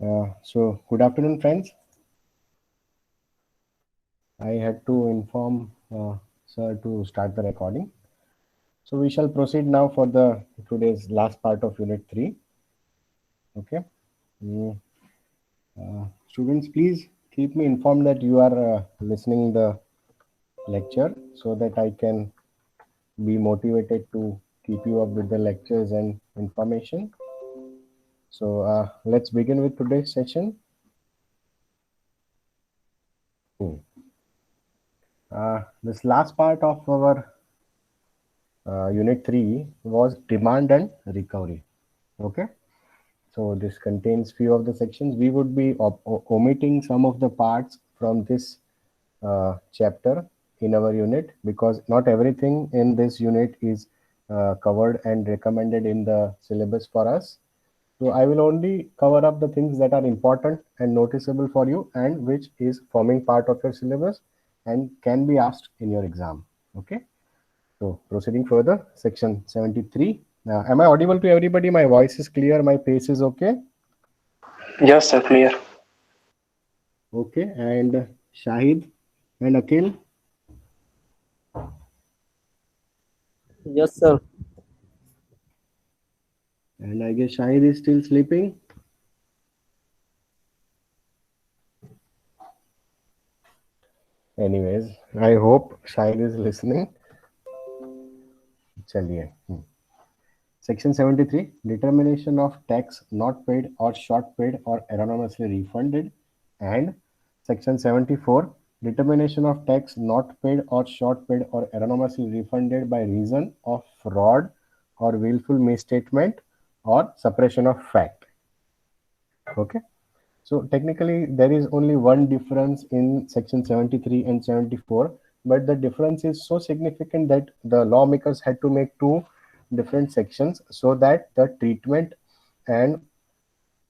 So good afternoon, friends. I had to inform sir to start the recording. So we shall proceed now for the today's last part of Unit 3. Okay. Mm, Students, please keep me informed that you are listening the lecture so that I can be motivated to keep you up with the lectures and information. So let's begin with today's session. Hmm. This last part of our Unit 3 was demand and recovery. Okay. So this contains few of the sections. We would be omitting some of the parts from this chapter in our unit because not everything in this unit is covered and recommended in the syllabus for us. So I will only cover up the things that are important and noticeable for you and which is forming part of your syllabus and can be asked in your exam. Okay. So proceeding further, section 73. Am I audible to everybody? My voice is clear. My pace is okay. Yes, sir, clear. Okay. And Shahid and Akhil. Yes, sir. And I guess Shahid is still sleeping. Anyways, I hope Shahid is listening. चलिए. Section 73, determination of tax not paid or short paid or erroneously refunded. And Section 74, determination of tax not paid or short paid or erroneously refunded by reason of fraud or willful misstatement or suppression of fact. Okay. So technically, there is only one difference in section 73 and 74, but the difference is so significant that the lawmakers had to make two different sections so that and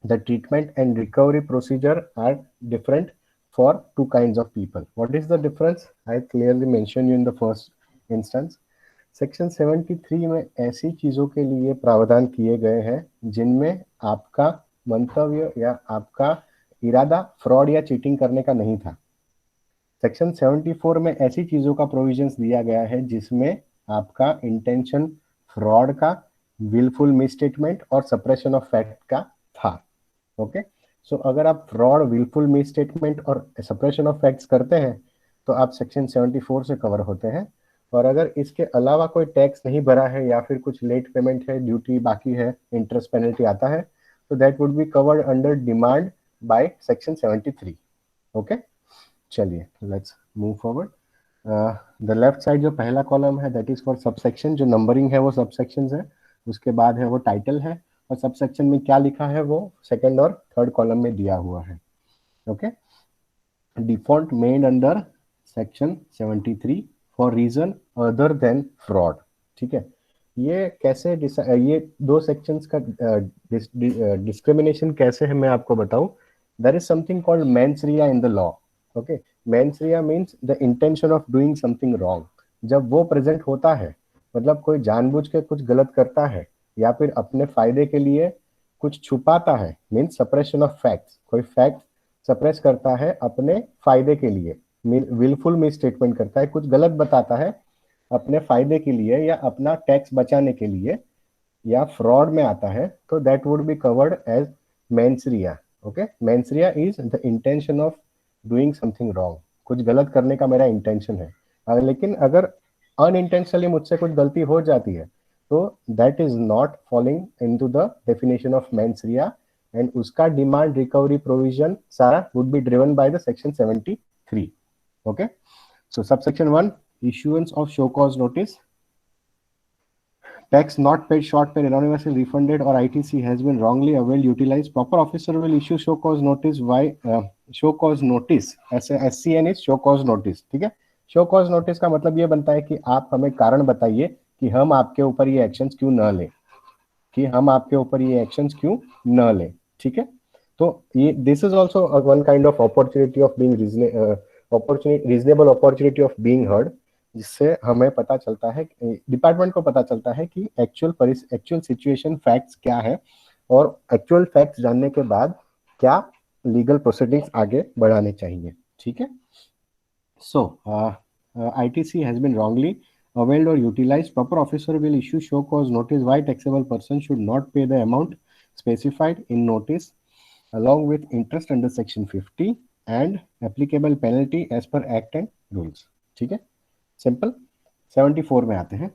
the treatment and recovery procedure are different for two kinds of people. What is the difference? I clearly mentioned you in the first instance. Section 73 में ऐसी चीजों के लिए प्रावधान किए गए हैं जिनमें आपका मंतव्य या आपका इरादा फ्रॉड या चीटिंग करने का नहीं था. सेक्शन 74 में ऐसी चीजों का प्रोविजंस दिया गया है जिसमें आपका इंटेंशन फ्रॉड का, विलफुल मिसस्टेटमेंट और सप्रेशन ऑफ फैक्ट का था. ओके. सो अगर आप फ्रॉड, विलफुल मिसस्टेटमेंट और सप्रेशन ऑफ फैक्ट्स करते हैं तो आप सेक्शन 74 से कवर होते हैं. और अगर इसके अलावा कोई टैक्स नहीं भरा है या फिर कुछ लेट पेमेंट है, ड्यूटी बाकी है, इंटरेस्ट पेनल्टी आता है, तो that would be covered under demand by section 73. Okay. चलिए, let's move forward. The left side जो पहला कॉलम है दैट इज फॉर सबसेक्शन. जो नंबरिंग है वो सबसेक्शंस है. उसके बाद है वो टाइटल है और सबसेक्शन में क्या लिखा है वो सेकंड और थर्ड कॉलम में दिया हुआ है. Okay. Default made under section 73 for reason other than fraud. ठीक है. ये कैसे ये दो सेक्शंस का डिस्क्रिमिनेशन कैसे है मैं आपको बताऊं. There is something called mens rea in the law. Okay. Mens rea means the intention of doing something wrong. जब वो प्रेजेंट होता है, मतलब कोई जानबूझ के कुछ गलत करता है या फिर अपने फायदे के लिए कुछ छुपाता है, मीन्स सप्रेशन ऑफ फैक्ट्स. कोई फैक्ट सप्रेस करता है अपने फायदे के लिए, विलफुल मिस स्टेटमेंट करता है, कुछ गलत बताता है अपने फायदे के लिए या अपना टैक्स बचाने के लिए, या फ्रॉड में आता है, तो that would be covered as mens rea. Okay. Mens rea is the intention of doing something wrong. कुछ गलत करने का मेरा इंटेंशन है. लेकिन अगर अनइंटेंशनली मुझसे कुछ गलती हो जाती है तो that is not falling into the definition of mens rea and उसका डिमांड रिकवरी प्रोविजन सारा would be driven by the section 73. Okay. So subsection 1, issuance of show cause notice. Tax not paid, short paid, anonymously refunded, or ITC has been wrongly availed, utilized. Proper officer will issue show cause notice. Why show cause notice? SCN is show cause notice. ठीक है. Show cause notice का मतलब ये बनता है कि आप हमें कारण बताइए कि हम आपके ऊपर ये एक्शंस क्यों न लें, कि हम आपके ऊपर ये एक्शंस क्यों न लें. ठीक है. तो ये this is also one kind of opportunity of being reasonable opportunity of being heard, जिससे हमें पता चलता है, डिपार्टमेंट को पता चलता है कि एक्चुअल सिचुएशन फैक्ट्स क्या है. और एक्चुअल फैक्ट्स जानने के बाद क्या लीगल प्रोसीडिंग्स आगे बढ़ाने चाहिए, ठीक है। सो ITC has been wrongly availed or utilized. Proper officer will issue show cause notice why taxable person should not pay the amount specified in notice along with interest under section 50 and applicable penalty as per act and rules, ठीक है। Simple. 74 में आते हैं।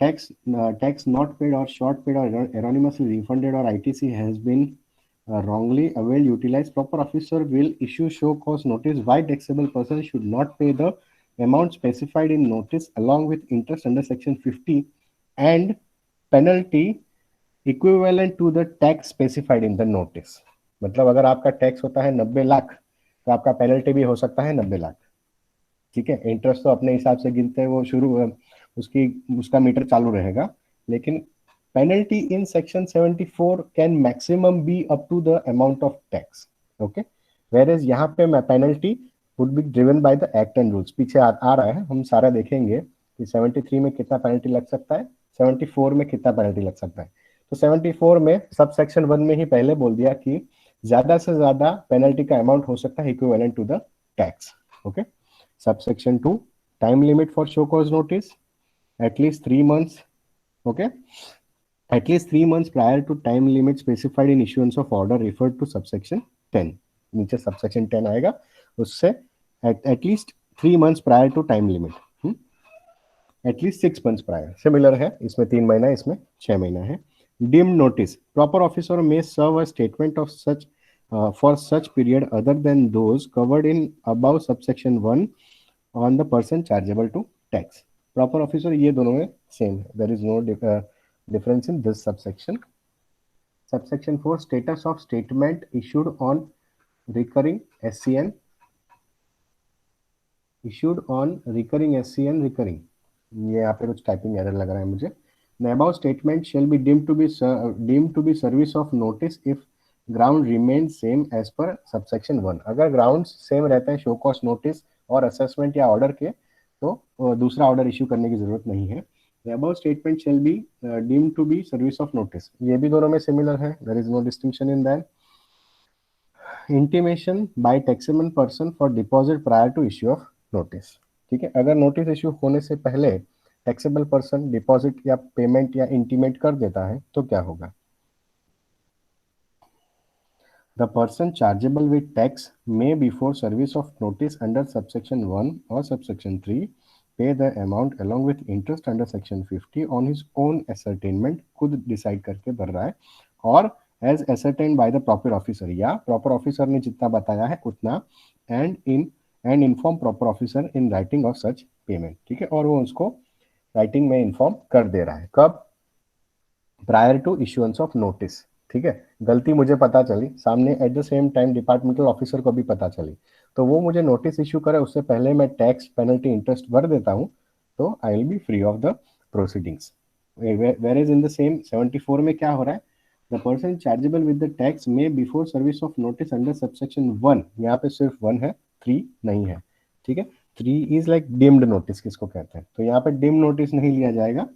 Tax not paid or short paid or erroneously refunded or ITC has been wrongly availed utilized. Proper officer will issue show cause notice why taxable person should not pay the amount specified in notice along with interest under section 50 and penalty equivalent to the tax specified in the notice. मतलब अगर आपका tax होता है 90 लाख तो आपका penalty भी हो सकता है 90 लाख, ठीक है। इंटरेस्ट तो अपने हिसाब से गिनते हैं, वो शुरू उसकी उसका मीटर चालू रहेगा, लेकिन penalty in section 74 can maximum be up to the amount of tax, okay. Whereas यहाँ पे penalty would be driven by the act and rules. पीछे आ रहा है, हम सारा देखेंगे कि 73 में कितना पेनल्टी लग सकता है, 74 में कितना पेनल्टी लग सकता है। तो 74 में सब सेक्शन 1 में ही पहले बोल दिया कि ज्यादा से ज्यादा पेनल्टी का अमाउंट हो सकता है equivalent to the tax, okay. Subsection 2, time limit for show cause notice, at least 3 months, okay, at least 3 months prior to time limit specified in issuance of order referred to subsection 10. नीचे subsection 10 आएगा, उससे at least 3 months prior to time limit, at least 6 months prior, similar है, इसमें 3 महीना, इसमें 6 महीना है। Deemed notice, proper officer may serve a statement of such for such period other than those covered in above subsection 1 on the person chargeable to tax. Proper officer ये दोनों में same है, there is no difference in this subsection. Subsection 4, status of statement issued on recurring SCN, issued on recurring SCN recurring, ये यहाँ पे कुछ typing error लग रहा है मुझे। The above statement shall be deemed to be service of notice if ground remains same as per subsection 1. अगर ground same रहता है शो कॉज नोटिस और असेसमेंट या ऑर्डर के, तो दूसरा ऑर्डर इश्यू करने की जरूरत नहीं है। The above statement shall be deemed to be service of notice. ये भी दोनों में सिमिलर है, there is no distinction in that. Intimation by taxable person for deposit prior to issue of notice, ठीक है। अगर नोटिस इश्यू होने से पहले टैक्सेबल पर्सन डिपॉजिट या पेमेंट या इंटीमेट कर देता है तो क्या होगा। The person chargeable with tax may before service of notice under subsection 1 or subsection 3 pay the amount along with interest under section 50 on his own ascertainment, खुद decide करके भर रहा है, और as ascertained by the proper officer, या proper officer ने जितना बताया है उतना, and inform proper officer in writing of such payment, ठीक है। और वो उसको राइटिंग में इन्फॉर्म कर दे रहा है, कब, prior to issuance of notice, ठीक है। गलती मुझे पता चली सामने, at the same time departmental officer को भी पता चली, तो वो मुझे नोटिस इश्यू करे उससे पहले मैं टैक्स पेनल्टी इंटरेस्ट भर देता हूँ, तो I will be free of the proceedings. Where is in the same 74 में क्या हो रहा है, the person chargeable with the tax में before service of notice under subsection 1, यहाँ पे सिर्फ 1 है, 3 नहीं है, ठीक है। 3 इज लाइक डिम्ड नोटिस किसको कहते हैं, तो यहाँ पे डिम नोटिस नहीं लिया जाएगा।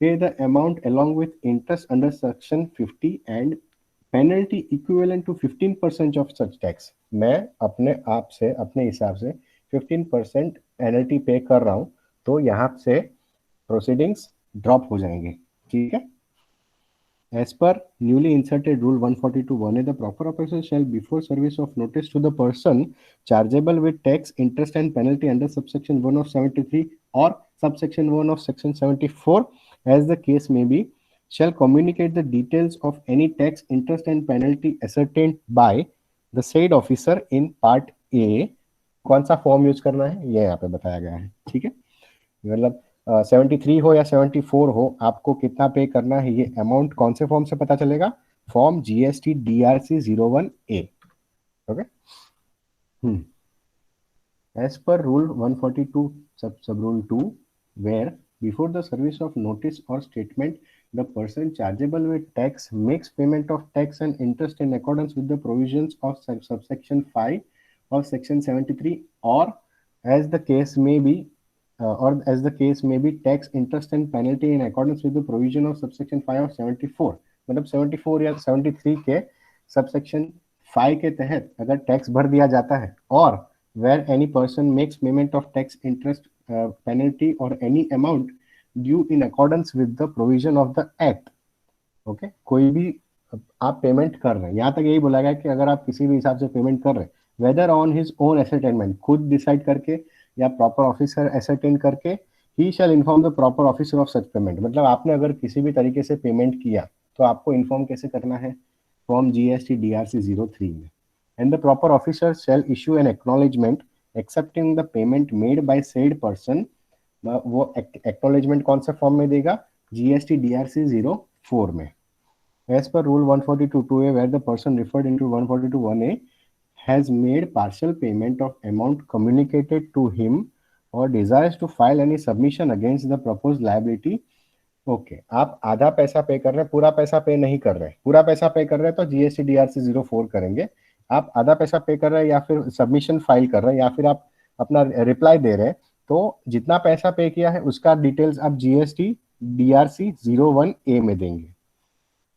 Pay the amount along with interest under section 50 and penalty equivalent to 15% of such tax. मैं अपने आप से अपने हिसाब से 15% पेनल्टी पे कर रहा हूँ, तो यहाँ से प्रोसीडिंग्स ड्रॉप हो जाएंगे, ठीक है। As per newly inserted rule 142(1)(a), the proper officer shall before service of notice to the person chargeable with tax, interest and penalty under subsection 1 of 73 or subsection 1 of section 74, as the case may be, shall communicate the details of any tax, interest and penalty ascertained by the said officer in part A. कौन सा form use करना है ये यहाँ पे बताया गया है, ठीक है। मतलब 73 हो या 74 हो, आपको कितना पे करना है ये अमाउंट कौन से फॉर्म से पता चलेगा, form GST DRC 01A, okay. As per rule 142 sub rule 2, where before the service of notice or statement the person chargeable with tax makes payment of tax and interest in accordance with the provisions of subsection 5 of section 73, or as the case may be tax, interest and penalty in accordance with the provision of subsection 5 of 74, मतलब 74 या 73 के subsection 5 के तहत अगर tax भर दिया जाता है और where any person makes payment of tax, interest, penalty or any amount due in accordance with the provision of the act. Okay कोई भी आप पेमेंट कर रहे हैं, यहाँ तक यही बोला गया कि अगर आप किसी भी हिसाब से पेमेंट कर रहे हैं, whether on his own ascertainment, खुद डिसाइड करके या प्रॉपर ऑफिसर एसेटेन करके, he shall inform the proper officer of such payment. मतलब आपने अगर किसी भी तरीके से पेमेंट किया तो आपको इन्फॉर्म कैसे करना है, फॉर्म GST DRC 03 में। And the proper officer shall issue an acknowledgement accepting the payment made by said person. वो एक्नॉलेजमेंट कौन सा फॉर्म में देगा, GST DRC 04 में। As per Rule 142(2)(a), where the person referred into 142(1)(a) has made partial payment of amount communicated to him or desires to file any submission against the proposed liability. Okay आप आधा पैसा पे कर रहे हैं, पूरा पैसा पे नहीं कर रहे हैं। पूरा पैसा पे कर रहे हैं तो GST DRC 04 करेंगे। आप आधा पैसा पे कर रहे हैं या फिर सबमिशन फाइल कर रहे हैं या फिर आप अपना रिप्लाई दे रहे हैं, तो जितना पैसा पे किया है उसका डिटेल्स आप GST DRC 01A में देंगे।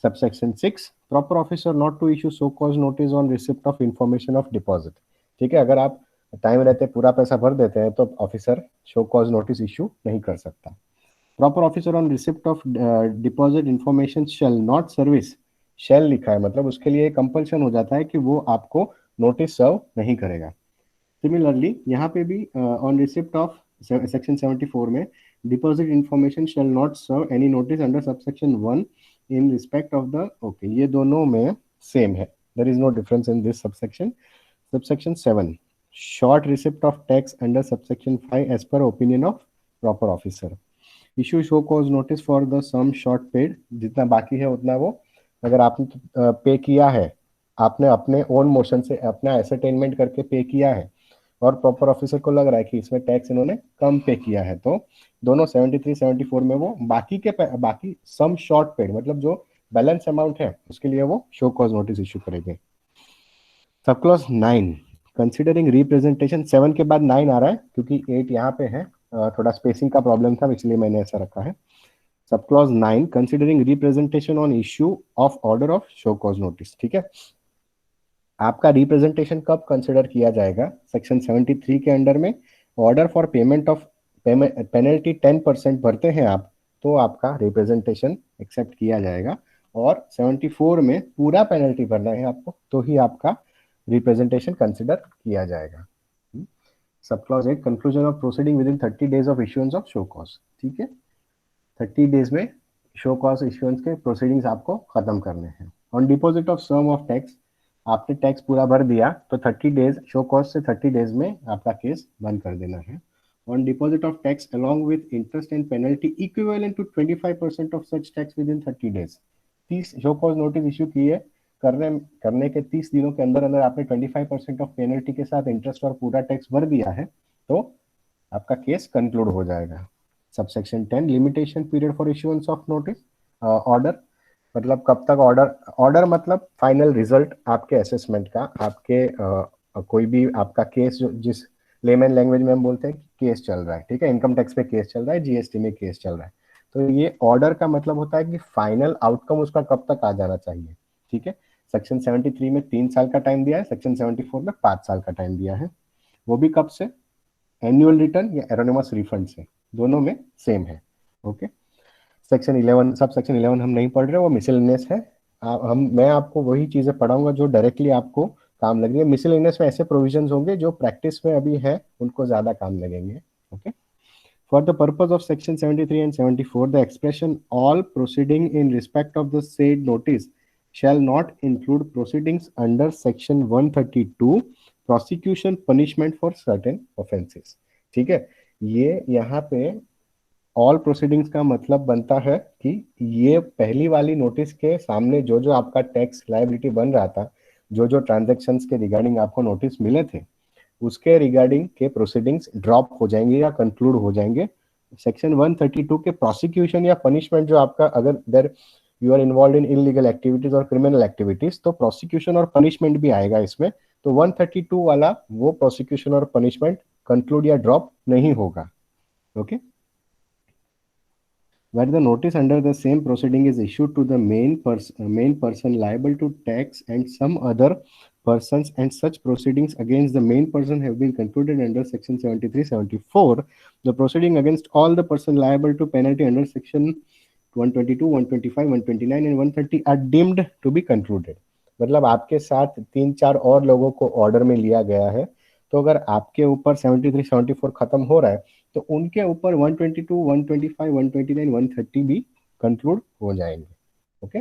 Subsection 6, proper officer not to issue so cause notice on receipt of information of deposit. ठीक है, अगर आप टाइम रहते पूरा पैसा भर देते हैं तो officer show cause notice issue नहीं कर सकता। Proper officer on receipt of deposit information shall not service, shall लिखा है मतलब उसके लिए कंपल्शन हो जाता है कि वो आपको नोटिस सर्व नहीं करेगा। सिमिलरली यहाँ पे भी ऑन रिसिप्ट ऑफ सेक्शन 74 में deposit information shall not serve any notice under subsection 1 in respect of the, okay ये दोनों में सेम है, there is no difference in this subsection. Subsection 7, short receipt of tax under subsection 5 as per opinion of proper officer. Issue show cause notice for the sum short paid, जितना बाकी है उतना वो अगर आपने पे किया है, आपने अपने ओन मोशन से अपना एसेटेनमेंट करके पे किया है और प्रॉपर ऑफिसर को लग रहा है कि इसमें टैक्स इन्होंने कम पे किया है, तो दोनों 73 74 में वो बाकी सम शॉर्ट पेड मतलब जो बैलेंस अमाउंट है उसके लिए वो शो कॉज नोटिस इशू करेंगे। सब क्लॉज 9, कंसिडरिंग रिप्रेजेंटेशन, 7 के बाद 9 आ रहा है क्योंकि 8 यहाँ पे है, थोड़ा स्पेसिंग का प्रॉब्लम था इसलिए मैंने ऐसा रखा है। Sub clause 9, considering representation on issue of order of show cause notice. ठीक है, आपका रिप्रेजेंटेशन कब कंसिडर किया जाएगा, सेक्शन 73 के अंडर में order for payment of penalty 10% भरते हैं आप तो आपका रिप्रेजेंटेशन एक्सेप्ट किया जाएगा, और 74 में पूरा पेनल्टी भरना है आपको तो ही आपका रिप्रेजेंटेशन कंसिडर किया जाएगा। Sub clause 8, conclusion of proceeding within 30 days of issuance of show cause. ठीक है, 30 डेज में शो कॉज इश्यूएंस के प्रोसीडिंग्स आपको खत्म करने हैं। On deposit of sum of tax, आपने टैक्स पूरा भर दिया तो 30 डेज शो कॉज से 30 डेज में आपका केस बंद कर देना है। On deposit of tax along with interest and penalty equivalent to 25% of such tax within 30 days, 30 show cause notice issue किए करने के 30 दिनों के अंदर अंदर आपने 25% ऑफ पेनल्टी के साथ इंटरेस्ट और पूरा टैक्स भर दिया है तो आपका केस कंक्लूड हो जाएगा। Subsection 10, limitation period for issuance of notice order, मतलब कब तक ऑर्डर मतलब फाइनल रिजल्ट आपके असेसमेंट का, आपके कोई भी आपका केस जिस लेमन लैंग्वेज में हम बोलते हैं केस चल रहा है, ठीक है, इनकम टैक्स पे केस चल रहा है, GST में केस चल रहा है, तो ये ऑर्डर का मतलब होता है कि फाइनल आउटकम उसका कब तक आ जाना चाहिए। ठीक है, सेक्शन 73 में 3 साल का टाइम दिया है, सेक्शन 74 में 5 साल का टाइम दिया है, वो भी कब से, एनुअल रिटर्न या एरोनिमस रिफंड से, दोनों में सेम है। ओके, सेक्शन 11, सब सेक्शन 11 हम नहीं पढ़ रहे, वो मिसलेनियस है। मैं आपको वही चीजें पढ़ाऊंगा जो डायरेक्टली आपको काम लग रही है। मिसलेनियस में ऐसे प्रोविजंस होंगे जो प्रैक्टिस में अभी है उनको ज्यादा काम लगेंगे। Okay, for the purpose of section 73 and 74 the expression all proceeding in respect of the said notice shall not include proceedings under section 132 prosecution punishment for certain offenses। ठीक है, ये यहाँ पे ऑल प्रोसीडिंग्स का मतलब बनता है कि ये पहली वाली नोटिस के सामने जो जो आपका टैक्स लायबिलिटी बन रहा था, जो जो ट्रांजैक्शंस के रिगार्डिंग आपको नोटिस मिले थे, उसके रिगार्डिंग के प्रोसीडिंग्स ड्रॉप हो जाएंगे या कंक्लूड हो जाएंगे। सेक्शन 132 के प्रोसिक्यूशन या पनिशमेंट जो आपका, अगर there you are involve in illegal activities और क्रिमिनल एक्टिविटीज तो प्रोसिक्यूशन और पनिशमेंट भी आएगा इसमें, तो 132 वाला वो प्रोसिक्यूशन और पनिशमेंट कंक्लूड या ड्रॉप नहीं होगा। Okay, where the notice under the same proceeding is issued to the main person liable to tax and some other persons, and such proceedings against the main person have been concluded under section 73-74. The proceeding against all the person liable to penalty under section 122, 125, 129 and 130 are deemed to be concluded. मतलब आपके साथ 3-4 और लोगों को order में लिया गया है, तो अगर आपके ऊपर 73, 74 खत्म हो रहा है तो उनके ऊपर 122, 125, 129, 130 भी कंक्लूड हो जाएंगे. Okay.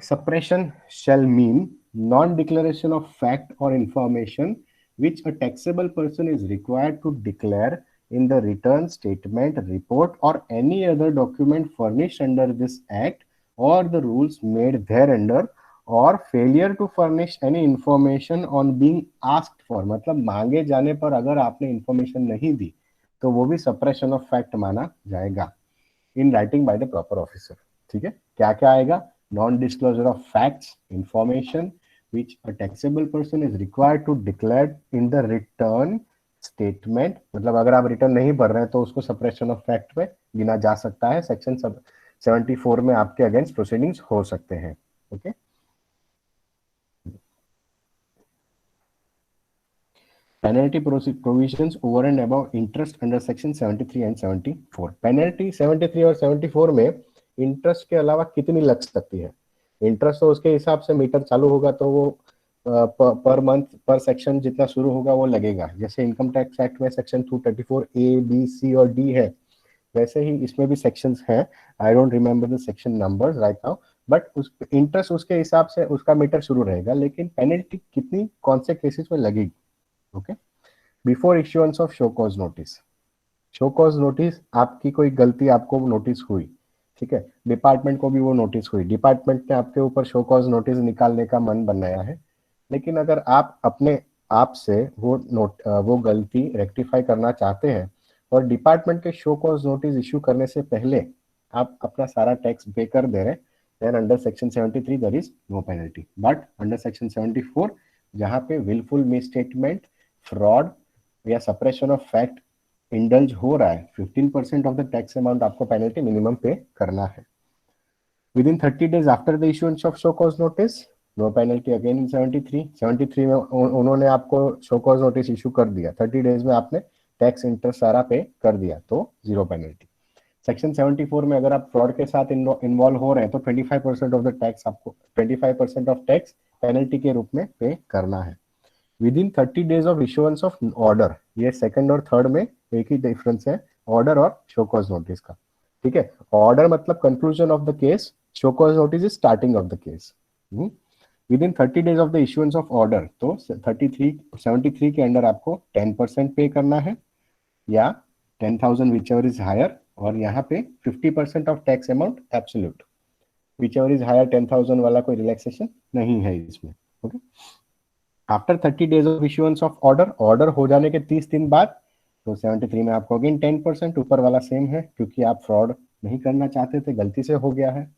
Suppression shall mean non-declaration of fact or information which a taxable person is required to declare in the return statement, report, or any other document furnished under this act or the rules made thereunder, और failure to furnish any information on being asked for. मतलब मांगे जाने पर अगर आपने information नहीं दी तो वो भी सप्रेशन ऑफ फैक्ट माना जाएगा in writing by the proper officer. ठीक है. क्या क्या आएगा? Non disclosure of facts, information which a taxable person is required to declare in the return statement. मतलब अगर आप रिटर्न नहीं भर रहे हैं तो उसको सप्रेशन ऑफ फैक्ट में गिना जा सकता है. सेक्शन 74 में आपके अगेंस्ट प्रोसीडिंग्स हो सकते हैं. Okay. Penalty provisions over and above interest under section 73 and 74. Penalty 73 और 74 में इंटरेस्ट के अलावा कितनी लग सकती है? इंटरेस्ट तो उसके हिसाब से मीटर चालू होगा तो वो पर मंथ पर सेक्शन जितना शुरू होगा वो लगेगा. जैसे इनकम टैक्स एक्ट में सेक्शन 234 ए बी सी और डी है, वैसे ही इसमें भी सेक्शंस हैं. I don't remember the section numbers right now, but उस इंटरेस्ट उसके हिसाब से उसका मीटर शुरू रहेगा, लेकिन पेनल्टी कितनी कौन से केसेस में लगेगी? Okay. Before issuance of show cause notice. Show cause notice, आपकी कोई गलती आपको नोटिस हुई, ठीक है, डिपार्टमेंट को भी वो नोटिस हुई, डिपार्टमेंट ने आपके ऊपर शो कॉज नोटिस निकालने का मन बनाया है, लेकिन अगर आप अपने आप से वो गलती रेक्टिफाई करना चाहते हैं और डिपार्टमेंट के शो कॉज नोटिस इश्यू करने से पहले आप अपना सारा टैक्स पे कर दे रहे हैं, then under section 73 there is no penalty. But under section 74 जहां पे विलफुल मिसस्टेटमेंट, फ्रॉड या सप्रेशन ऑफ फैक्ट इंडल्ज हो रहा है, 15% ऑफ द टैक्स अमाउंट आपको पेनल्टी मिनिमम पे करना है. Within 30 days after the issuance of show cause notice, no penalty again in 73 में उन्होंने आपको शो कॉज नोटिस इशू कर दिया, 30 डेज में आपने टैक्स इंटरेस्ट सारा पे कर दिया तो जीरो पेनल्टी. सेक्शन 74 में अगर आप फ्रॉड के साथ इन्वॉल्व हो रहे हैं तो 25% ऑफ द टैक्स आपको 25% ऑफ टैक्स पेनल्टी के रूप में पे करना है. Within 30 days of issuance of order, ये सेकंड और थर्ड में एक ही डिफरेंस है ऑर्डर और शो कॉज नोटिस का. ठीक है. ऑर्डर मतलब conclusion of the case, show cause notice is starting of the case. With in 30 days of the issuance of order, तो 73 के अंडर आपको 10% पे करना है या 10,000 विच एवर इज हायर, और यहाँ पे 50% of tax amount absolute, whichever is higher 10,000 वाला कोई रिलैक्सेशन नहीं है इसमें. Okay. After 30 days of issuance of order, order हो जाने के 30 दिन बाद, तो 73 में आपको अगेन 10%, ऊपर वाला सेम है क्योंकि आप फ्रॉड नहीं करना चाहते थे, गलती से हो गया है.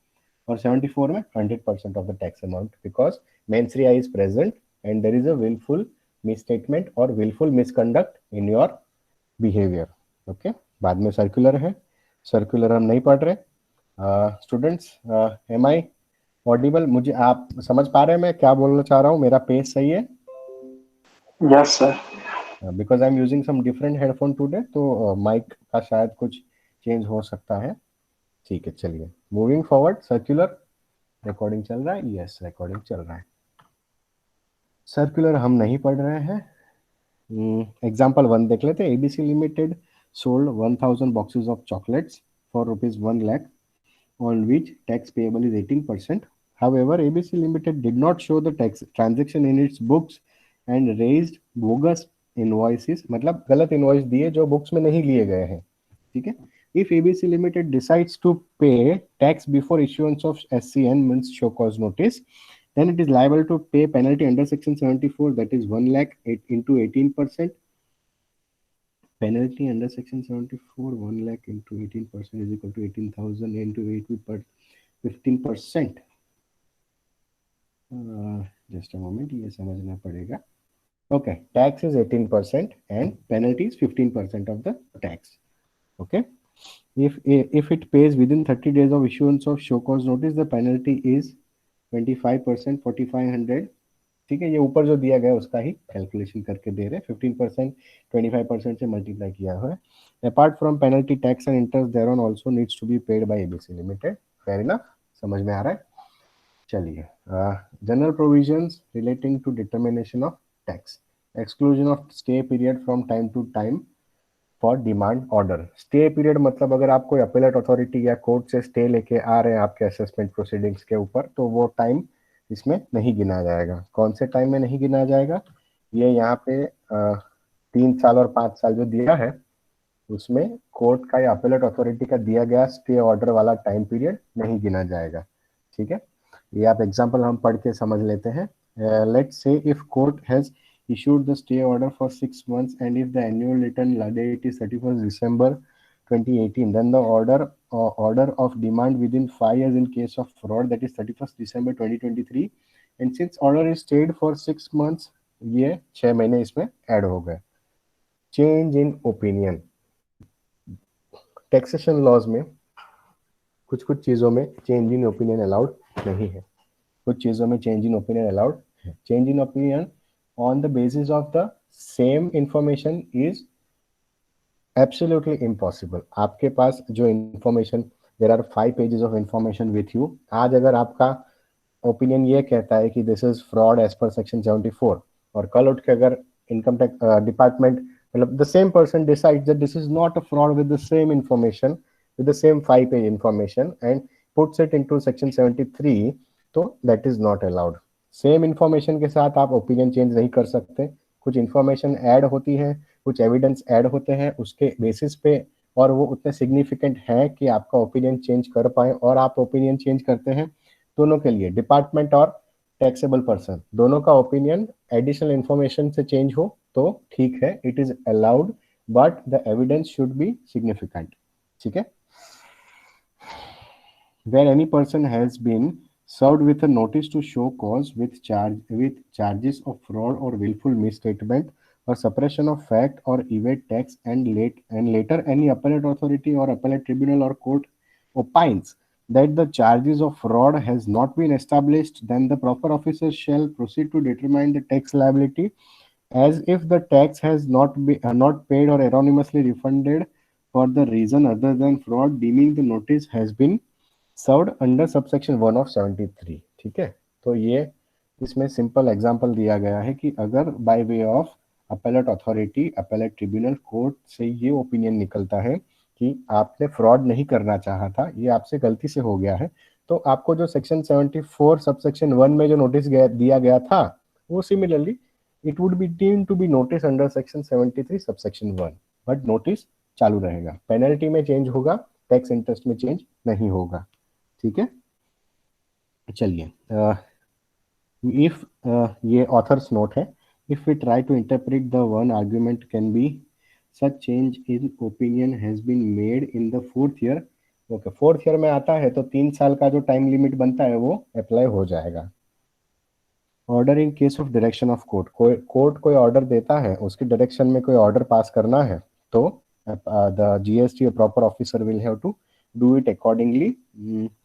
और 74 में 100% of the tax amount because mens rea is present and there is a wilful misstatement और wilful misconduct in your behaviour. Okay. बाद में सर्कुलर है, सर्कुलर हम नहीं पढ़ रहे. Students, am I audible? मुझे आप समझ पा रहे हैं मैं क्या बोलना चाह रहा हूँ? मेरा पेज सही है? Yes, sir. Because I am using some different headphone today, तो माइक का शायद कुछ चेंज हो सकता है. ठीक है, चलिए मूविंग फॉरवर्ड. सर्कुलर रिकॉर्डिंग चल रहा है? यस, रिकॉर्डिंग चल रहा है. सर्कुलर हम नहीं पढ़ रहे हैं. एग्जाम्पल 1 देख लेते हैं. ABC limited sold 1000 boxes of chocolates for rupees 1 lakh on which tax payable is 18%. However, ABC Limited did not show the tax transaction in its books and raised bogus invoices, मतलब गलत invoice दिए जो books में नहीं लिए गए हैं. ठीक है. If ABC Limited decides to pay tax before issuance of SCN means show cause notice, then it is liable to pay penalty under section 74, that is 1 lakh into 18%. Penalty under section 74, 1 lakh into 18% is equal to 18,000 into 15%. Just a moment, ये समझना पड़ेगा. Okay, tax is 18% and penalty is 15% of the tax. Okay. if it pays within 30 days of issuance of show cause notice, the penalty is 25%, 4500. ठीक है, ये ऊपर जो दिया गया उसका ही कैलकुलेशन करके दे रहे हैं, 15% 25% से मल्टीप्लाई किया हुआ है. Apart from penalty, tax and interest thereon also needs to be paid by ABC limited. Fair enough, समझ में आ रहा है? चलिए, general provisions relating to determination of tax. Exclusion of stay period from time to time for demand order. Stay period मतलब अगर आप कोई अपीलेट अथॉरिटी या कोर्ट से स्टे लेके आ रहे हैं आपके असेसमेंट प्रोसीडिंग्स के ऊपर, तो वो टाइम इसमें नहीं गिना जाएगा. कौन से टाइम में नहीं गिना जाएगा? ये यहाँ पे 3 साल और 5 साल जो दिया है उसमें कोर्ट का या अपीलेट अथॉरिटी का दिया गया स्टे ऑर्डर वाला टाइम पीरियड नहीं गिना जाएगा. ठीक है, ये आप एग्जाम्पल हम पढ़ के समझ लेते हैं. Let's say if court has issued the stay order for 6 months and if the annual return date is 31st December 2018, then the order of demand within 5 years in case of fraud, that is 31st December 2023, and since order is stayed for 6 months, ये 6 महीने इसमें add हो गए. Change in opinion. Taxation laws में कुछ कुछ चीजों में चेंज इन ओपिनियन अलाउड नहीं है, कुछ चीजों में चेंज इन ओपिनियन अलाउड है. Change in opinion on the basis of the same information is absolutely impossible. आपके पास जो information, there are 5 pages of information with you. आज अगर आपका ओपिनियन ये कहता है कि this is fraud as per section 74 और कल उठ के अगर इनकम टैक्स डिपार्टमेंट मतलब the same person decides that this is not a fraud with the same information, with the same 5 page information and puts it into section 73, तो that is not allowed. Same information के साथ आप opinion change नहीं कर सकते. कुछ information add होती है, कुछ एविडेंस ऐड होते हैं उसके बेसिस पे, और वो उतने सिग्निफिकेंट हैं कि आपका ओपिनियन चेंज कर पाए, और आप ओपिनियन चेंज करते हैं दोनों के लिए, डिपार्टमेंट और टैक्सेबल पर्सन, दोनों का ओपिनियन एडिशनल इंफॉर्मेशन से चेंज हो तो ठीक है, it is allowed, but the evidence should be significant. ठीक है. Where any person has been served with a notice to show cause with charges of fraud or willful misstatement or suppression of fact or evade tax, and later any appellate authority or appellate tribunal or court opines that the charges of fraud has not been established, then the proper officer shall proceed to determine the tax liability as if the tax has not paid or erroneously refunded for the reason other than fraud, deeming the notice has been served under subsection 1 of 73. ठीक है, तो ये इसमें simple example दिया गया है कि अगर bye way of appellate authority, appellate tribunal, court से ये ओपिनियन निकलता है कि आपने फ्रॉड नहीं करना चाहा था, ये आपसे गलती से हो गया है, तो आपको जो सेक्शन 74 सबसेक्शन 1 में जो नोटिस दिया गया था वो similarly it would be deemed to be notice under section 73 subsection 1, but notice चालू रहेगा. पेनल्टी में चेंज होगा, टैक्स इंटरेस्ट में चेंज नहीं होगा. ठीक है. चलिए, इफ ये ऑथर्स नोट है, if we try to interpret the one argument can be such change in opinion has been made in the 4th year. Okay, 4th year में आता है तो 3 साल का जो टाइम लिमिट बनता है वो अप्लाई हो जाएगा. Order in case of direction of court. Court कोई ऑर्डर देता है, उसके डायरेक्शन में कोई ऑर्डर पास करना है, तो the GST proper officer will have to do it accordingly.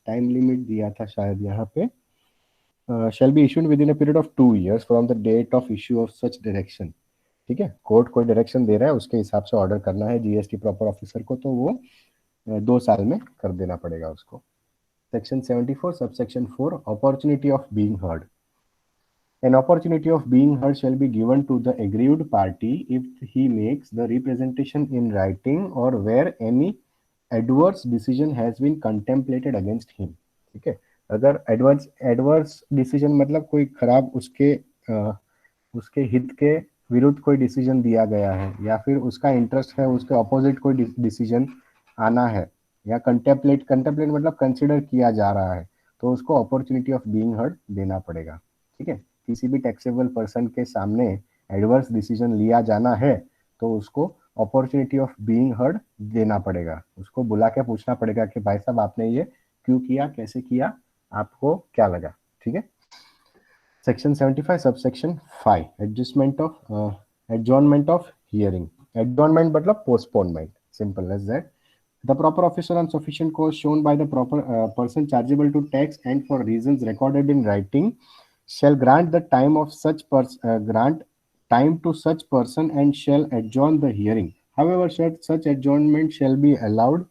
Time limit दिया था शायद यहाँ पे, shall be issued within a period of 2 years from the date of issue of such direction. ठीक है, कोर्ट कोई डायरेक्शन दे रहा है उसके हिसाब से ऑर्डर करना है जीएसटी प्रॉपर ऑफिसर को, तो वो 2 साल में कर देना पड़ेगा उसको. Section 74 subsection 4, opportunity of being heard. An opportunity of being heard shall be given to the aggrieved party if he makes the representation in writing or where any adverse decision has been contemplated against him. ठीक है, अगर adverse decision मतलब कोई खराब उसके हित के विरुद्ध कोई डिसीजन दिया गया है, या फिर उसका इंटरेस्ट है उसके ऑपोजिट कोई डिसीजन आना है, या कंटेम्पलेट मतलब कंसिडर किया जा रहा है, तो उसको अपॉर्चुनिटी ऑफ बीइंग हर्ड देना पड़ेगा. ठीक है, किसी भी टैक्सेबल पर्सन के सामने एडवर्स डिसीजन लिया जाना है तो उसको अपॉर्चुनिटी ऑफ बीइंग हर्ड देना पड़ेगा. उसको बुला के पूछना पड़ेगा कि भाई साहब आपने ये क्यों किया, कैसे किया, आपको क्या लगा. ठीक है. Section 75 subsection 5, adjournment of hearing. Adjournment मतलब postponement, simple as that. The proper officer on sufficient cost shown by the proper person chargeable to tax and for reasons recorded in writing shall grant the time of such grant time to such person and shall adjourn the hearing. However, such adjournment shall be allowed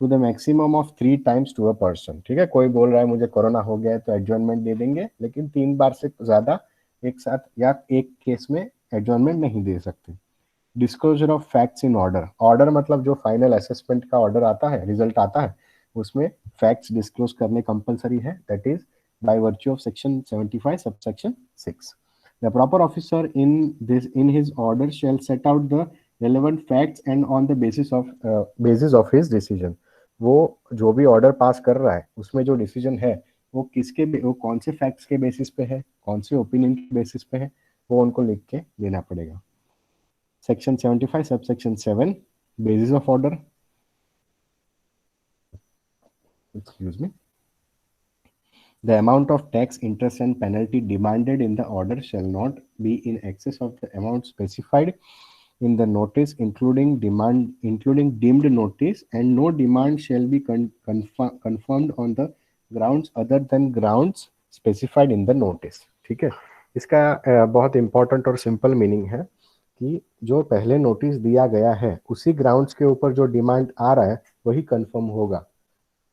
to the maximum of 3 times to a person. ठीक है, कोई बोल रहा है मुझे corona हो गया है तो एडजॉर्नमेंट दे देंगे, लेकिन 3 बार से ज्यादा एक साथ या एक केस में एडजॉर्नमेंट नहीं दे सकते. Disclosure of facts in order. Order मतलब जो फाइनल असेसमेंट का ऑर्डर आता है, रिजल्ट आता है, उसमें फैक्ट्स डिस्क्लोज करने कंपलसरी है. That is by virtue of section 75 subsection 6. The proper officer in his order shell set out the relevant facts and on the basis of his decision. वो जो भी ऑर्डर पास कर रहा है उसमें जो डिसीजन है वो कौन से फैक्ट्स के बेसिस पे है, कौन से ओपिनियन के बेसिस पे है, वो उनको लिख के देना पड़ेगा. Section 75 subsection 7 basis of order. Excuse me. The amount of tax, interest and penalty demanded in the order shall not be in excess of the amount specified in the notice, including deemed notice, and no demand shall be confirmed on the grounds other than grounds specified in the notice. ठीक है, इसका बहुत important और simple meaning है कि जो पहले notice दिया गया है उसी ग्राउंड्स के ऊपर जो डिमांड आ रहा है वही कंफर्म होगा.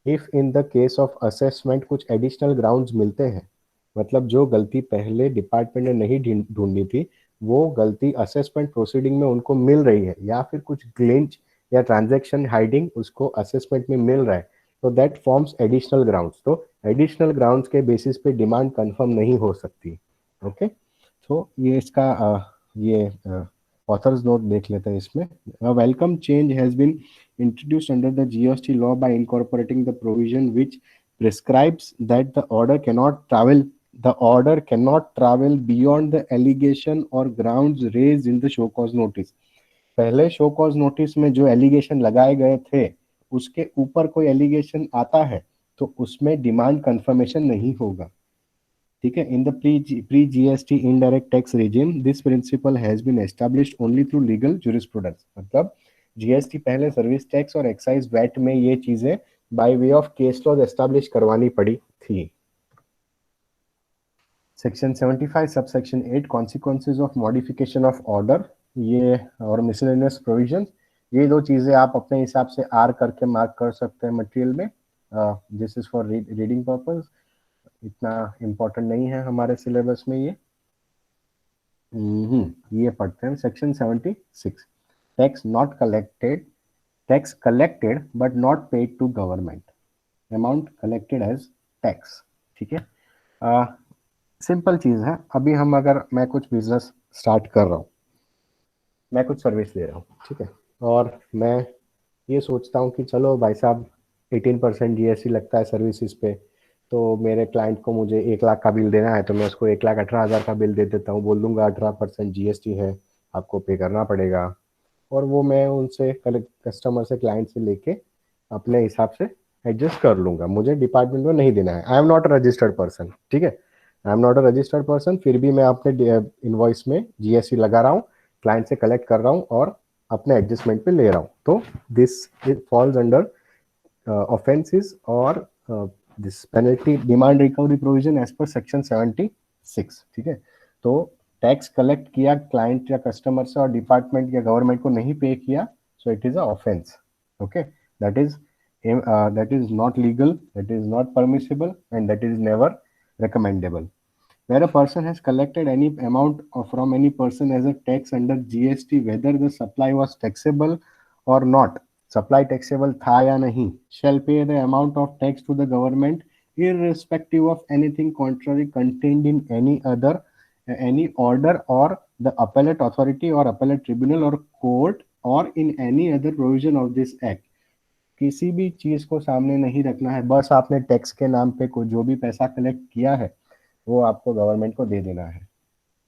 If in the case of assessment कुछ एडिशनल ग्राउंड्स मिलते हैं, मतलब जो गलती पहले डिपार्टमेंट ने नहीं ढूंढी थी वो गलती असेसमेंट प्रोसीडिंग में उनको मिल रही है, या फिर कुछ ग्लिंच या ट्रांजैक्शन हाइडिंग उसको असेसमेंट में मिल रहा है, तो दैट फॉर्म्स एडिशनल ग्राउंड्स. तो एडिशनल ग्राउंड्स के बेसिस पे डिमांड कंफर्म नहीं हो सकती. ओके, तो ये इसका ये ऑथर्स नोट देख लेते हैं इसमें. Welcome change has been introduced under the GST law by incorporating the provision which prescribes that the order cannot travel beyond the allegation or grounds raised in the show cause notice. पहले show cause notice में जो allegation लगाए गए थे उसके ऊपर कोई allegation आता है तो उसमें डिमांड कंफर्मेशन नहीं होगा. ठीक है, in the pre GST indirect tax regime this principle has been established only through legal jurisprudence. मतलब जीएसटी पहले सर्विस टैक्स और एक्साइज वैट में ये चीजें by way of case laws establish करवानी पड़ी थी. Section 75 subsection 8 consequences of modification of order, ये और मिसलेनियस प्रोविजन, ये दो चीजें आप अपने हिसाब से आर करके मार्क कर सकते हैं मटेरियल में. This is for reading purpose, इतना इम्पोर्टेंट नहीं है हमारे सिलेबस में ये. ये पढ़ते हैं. Section 76 tax collected but not paid to government, amount collected as tax. ठीक है, सिंपल चीज है. अभी मैं कुछ बिजनेस स्टार्ट कर रहा हूँ, मैं कुछ सर्विस दे रहा हूँ, ठीक है, और मैं ये सोचता हूँ कि चलो भाई साहब 18% जीएसटी लगता है सर्विसेज पे, तो मेरे क्लाइंट को मुझे 1 लाख का बिल देना है तो मैं उसको 1,18,000 का बिल दे देता हूँ, बोल दूंगा 18% जीएसटी है आपको पे करना पड़ेगा, और वो मैं उनसे कस्टमर से क्लाइंट से लेके अपने हिसाब से एडजस्ट कर लूंगा. मुझे डिपार्टमेंट में नहीं देना है. I am not a registered person. ठीक है, I am not a registered person, फिर भी मैं अपने इनवॉइस में जीएसटी लगा रहा हूँ, क्लाइंट से कलेक्ट कर रहा हूँ और अपने एडजस्टमेंट पे ले रहा हूँ. तो दिस फॉल्स अंडर ऑफेंसेस और this penalty demand recovery provision as per section 76. ठीक है, तो टैक्स कलेक्ट किया क्लाइंट या कस्टमर से और डिपार्टमेंट या गवर्नमेंट को नहीं पे किया, so it is a offence. Okay, that is not legal, that is not permissible and that is never recommendable. Where a person has collected any amount from any person as a tax under GST, whether the supply was taxable or not, supply taxable था या नहीं, shall pay the amount of tax to the government irrespective of anything contrary contained in any order or the appellate authority or appellate tribunal or court or in any other provision of this act. किसी भी चीज को सामने नहीं रखना है, बस आपने टैक्स के नाम पे जो भी पैसा कलेक्ट किया है वो आपको गवर्नमेंट को दे देना है.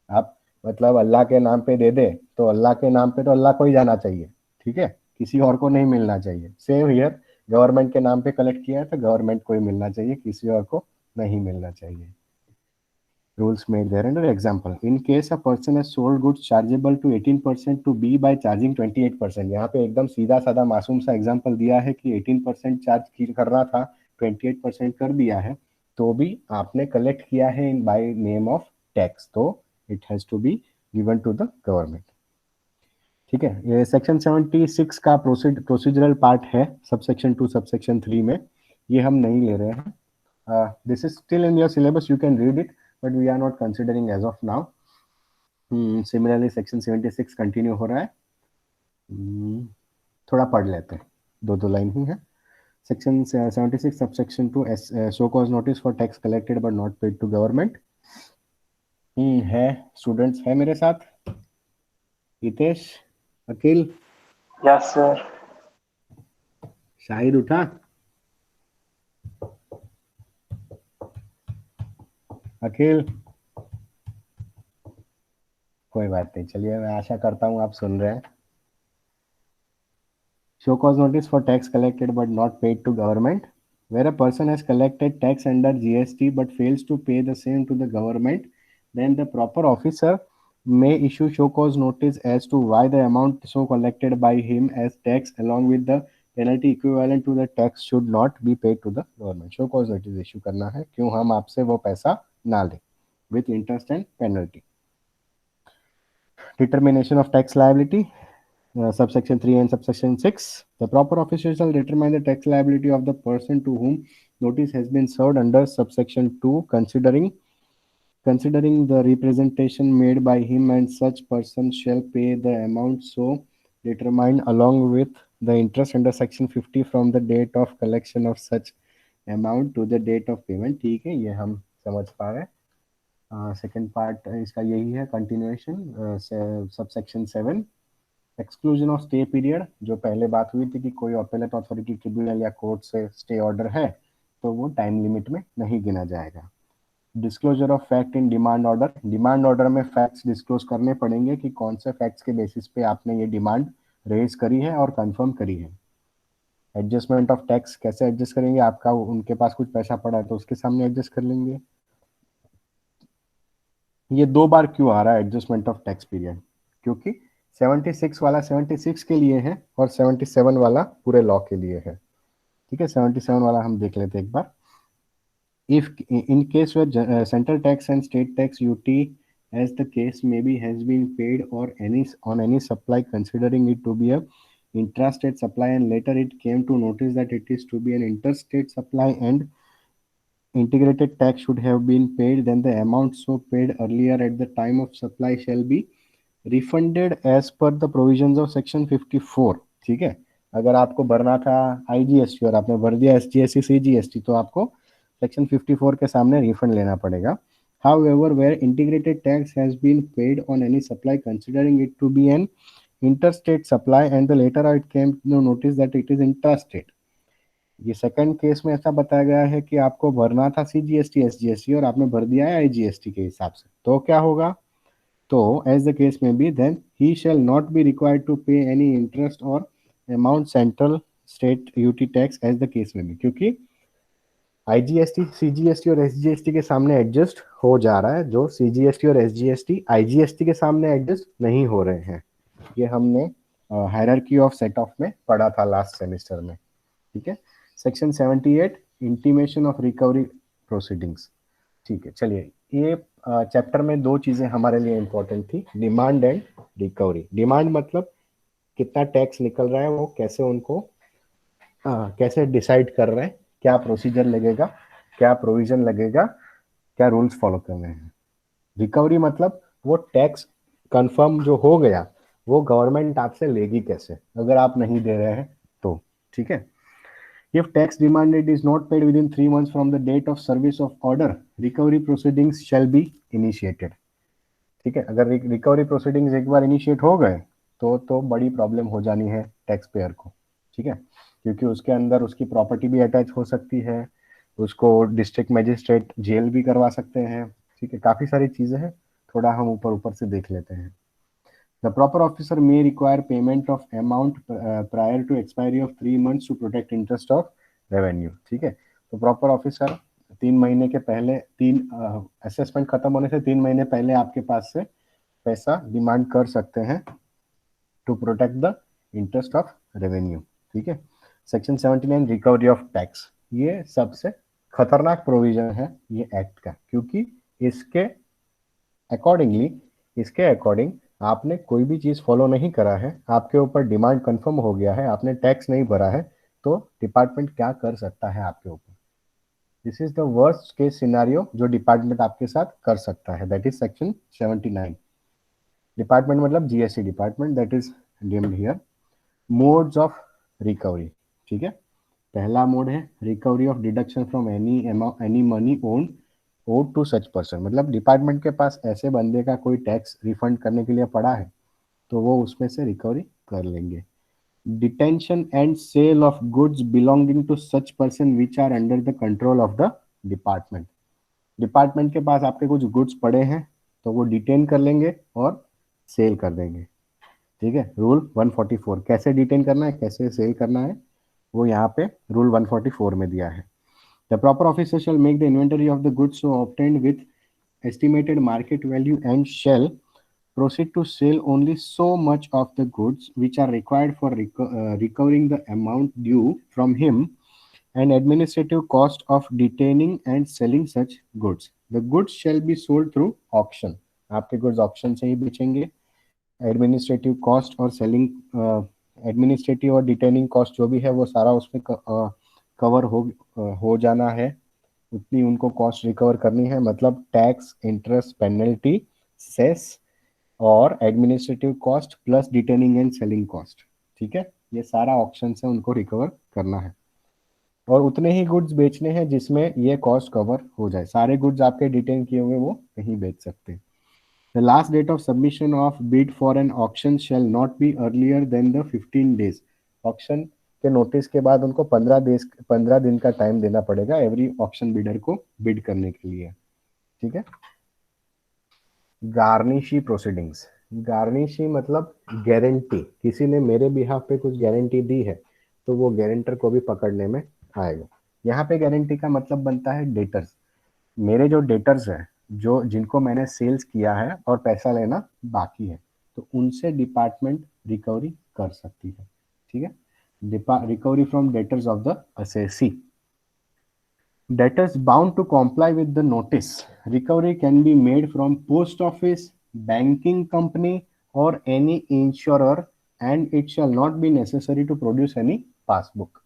आप मतलब अल्लाह के नाम पे दे दे तो अल्लाह के नाम पे तो अल्लाह को ही जाना चाहिए. ठीक है, किसी और को नहीं मिलना चाहिए. सेम हियर, गवर्नमेंट के नाम पे कलेक्ट किया है तो गवर्नमेंट को ही मिलना चाहिए, किसी और को नहीं मिलना चाहिए. rules made there under example. In case a person has sold goods chargeable to 18% to B by charging 28%. यहाँ पे एकदम सीधा साधा मासूम सा एग्जाम्पल दिया है कि 18% चार्ज करना था, 28% कर दिया है, तो भी आपने कलेक्ट किया है in by name of tax, तो it has to be given to the government. ठीक है, ये सेक्शन 76 का प्रोसीजरल पार्ट है सबसेक्शन 2 सबसेक्शन 3 में, ये हम नहीं ले रहे हैं। this is still in your syllabus, you can read it, but we are not considering as of now. Similarly section 76 continue हो रहा है, थोड़ा पढ़ लेते हैं, दो लाइन ही है। Section 76 subsection 2 show cause notice for tax collected but not paid to government. है स्टूडेंट्स है मेरे साथ? Hitesh, Akhil, yes sir. शाहिद उठा? अखिल? कोई बात नहीं, चलिए मैं आशा करता हूँ आप सुन रहे हैं। Show cause notice for tax collected but not paid to government. Where a person has collected tax under GST but fails to pay the same to the government, then the proper officer may issue show cause notice as to why the amount so collected by him as tax along with the penalty equivalent to the tax should not be paid to the government. Show cause notice issue करना है क्यों हम आपसे वो पैसा ना लें, with interest and penalty. Determination of tax liability. Subsection 3 and subsection 6. The proper officer shall determine the tax liability of the person to whom notice has been served under subsection 2, considering the representation made by him, and such person shall pay the amount so determined along with the interest under section 50 from the date of collection of such amount to the date of payment. ठीक है, ये हम समझ पा रहे हैं। Second part इसका यही है, continuation subsection 7, exclusion of stay period. जो पहले बात हुई थी कि कोई अपीलेट अथॉरिटी, ट्रिब्यूनल या कोर्ट से स्टे ऑर्डर है तो वो टाइम लिमिट में नहीं गिना जाएगा। Disclosure of fact in demand order. Demand order में फैक्ट्स डिस्क्लोज करने पड़ेंगे कि कौन से फैक्ट्स के बेसिस पे आपने ये डिमांड रेज करी है और कंफर्म करी है। एडजस्टमेंट ऑफ टैक्स कैसे एडजस्ट करेंगे, आपका उनके पास कुछ पैसा पड़ा है तो उसके सामने एडजस्ट कर लेंगे। ये दो बार क्यों आ रहा है एडजस्टमेंट ऑफ टैक्स पीरियड, क्योंकि 76 वाला 76 के लिए है और 77 वाला पूरे लॉ के लिए है। ठीक है, 77 वाला हम देख लेते हैं एक बार। If in case where central tax and state tax UT as the case may be has been paid or on any supply considering it to be a intrastate supply and later it came to notice that it is to be an interstate supply and integrated tax should have been paid, then the amount so paid earlier at the time of supply shall be refunded as per the provisions of section 54। ठीक है, अगर आपको भरना था IGST और आपने भर दिया SGST CGST तो आपको सेक्शन 54 के सामने रिफंड लेना पड़ेगा। However, where integrated tax has been paid on any supply considering it to be an interstate supply and the later it came to notice that it is intrastate, ये second case में ऐसा बताया गया है कि आपको भरना था CGST SGST और आपने भर दिया है IGST के हिसाब से, तो क्या होगा? तो as the case may be, then he shall not be required to pay any interest or amount central state UT tax as the case may be, क्योंकि IGST CGST और SGST के सामने एडजस्ट हो जा रहा है, जो CGST और SGST IGST के सामने एडजस्ट नहीं हो रहे हैं। ये हमने हायरार्की ऑफ सेट ऑफ में पढ़ा था लास्ट सेमेस्टर में। ठीक है, section 78 intimation of recovery proceedings. ठीक है, चलिए ये चैप्टर में दो चीजें हमारे लिए इंपॉर्टेंट थी, डिमांड एंड रिकवरी। डिमांड मतलब कितना टैक्स निकल रहा है, वो कैसे उनको कैसे डिसाइड कर रहे हैं, क्या प्रोसीजर लगेगा, क्या प्रोविजन लगेगा, क्या रूल्स फॉलो करने हैं। रिकवरी मतलब वो टैक्स कंफर्म जो हो गया वो गवर्नमेंट आपसे लेगी कैसे, अगर आप नहीं दे रहे हैं तो। ठीक है, if tax demanded is not paid within 3 months from the date of service of order, recovery proceedings shall be initiated। ठीक है, अगर रिकवरी प्रोसीडिंग्स एक बार इनिशिएट हो गए तो बड़ी प्रॉब्लम हो जानी है टैक्स पेयर को। ठीक है, क्योंकि उसके अंदर उसकी प्रॉपर्टी भी अटैच हो सकती है, उसको डिस्ट्रिक्ट मजिस्ट्रेट जेल भी करवा सकते हैं। ठीक है, काफी सारी चीजें हैं, थोड़ा हम ऊपर ऊपर से देख लेते हैं। The proper officer may require payment of amount prior to expiry of 3 months to protect interest of revenue। ठीक है, तो प्रॉपर ऑफिसर 3 महीने के पहले, असेसमेंट खत्म होने से 3 महीने पहले आपके पास से पैसा डिमांड कर सकते हैं to protect the interest of revenue. ठीक है। सेक्शन 79 रिकवरी ऑफ टैक्स, ये सबसे खतरनाक प्रोविजन है ये एक्ट का, क्योंकि इसके अकॉर्डिंग आपने कोई भी चीज फॉलो नहीं करा है, आपके ऊपर डिमांड कंफर्म हो गया है, आपने टैक्स नहीं भरा है, तो डिपार्टमेंट क्या कर सकता है आपके ऊपर। This is the worst case scenario जो डिपार्टमेंट आपके साथ कर सकता है, दैट इज सेक्शन 79। डिपार्टमेंट मतलब GST department, that is named here. Modes of recovery, ठीक है। पहला मोड है recovery of deduction from any money owed to such person, मतलब डिपार्टमेंट के पास ऐसे बंदे का कोई टैक्स रिफंड करने के लिए पड़ा है तो वो उसमें से रिकवरी कर लेंगे। Detention and sale of goods belonging to such person which are under the control of the department, department के पास आपके कुछ गुड्स पड़े हैं तो वो डिटेन कर लेंगे और सेल कर देंगे। ठीक है। रूल 144 कैसे डिटेन करना है, कैसे सेल करना है, वो यहाँ पे रूल 144 में दिया है। The proper officer shall make the inventory of the goods so obtained with estimated market value and shall proceed to sell only so much of the goods which are required for recovering the amount due from him and administrative cost of detaining and selling such goods. The goods shall be sold through auction. आपके goods auction से ही बेचेंगे। Administrative cost और selling, administrative और detaining cost जो भी है वो सारा उसमें कवर हो जाना है, उतनी उनको कॉस्ट रिकवर करनी है, मतलब टैक्स, इंटरेस्ट, पेनल्टी, सेस और administrative cost plus detaining and selling cost. ठीक है। ये सारा ऑप्शन से उनको रिकवर करना है और उतने ही गुड्स बेचने हैं जिसमें ये कॉस्ट कवर हो जाए। सारे गुड्स आपके डिटेन किए हुए वो नहीं बेच सकते। The last date of submission of bid for an auction shall not be earlier than the 15 days. Auction के नोटिस के बाद उनको 15 दिन का टाइम देना पड़ेगा एवरी ऑक्शन बिडर को बिड करने के लिए। ठीक है। गार्निशी प्रोसीडिंग्स, गार्निशी मतलब गारंटी, किसी ने मेरे बिहाफ पे कुछ गारंटी दी है तो वो गारंटर को भी पकड़ने में आएगा। यहाँ पे गारंटी का मतलब बनता है डेटर्स। मेरे जो डेटर्स है, जो जिनको मैंने सेल्स किया है और पैसा लेना बाकी है, तो उनसे डिपार्टमेंट रिकवरी कर सकती है। ठीक है। Recovery from debtors of the assessee, debtors bound to comply with the notice, recovery can be made from post office, banking company or any insurer and it shall not be necessary to produce any passbook।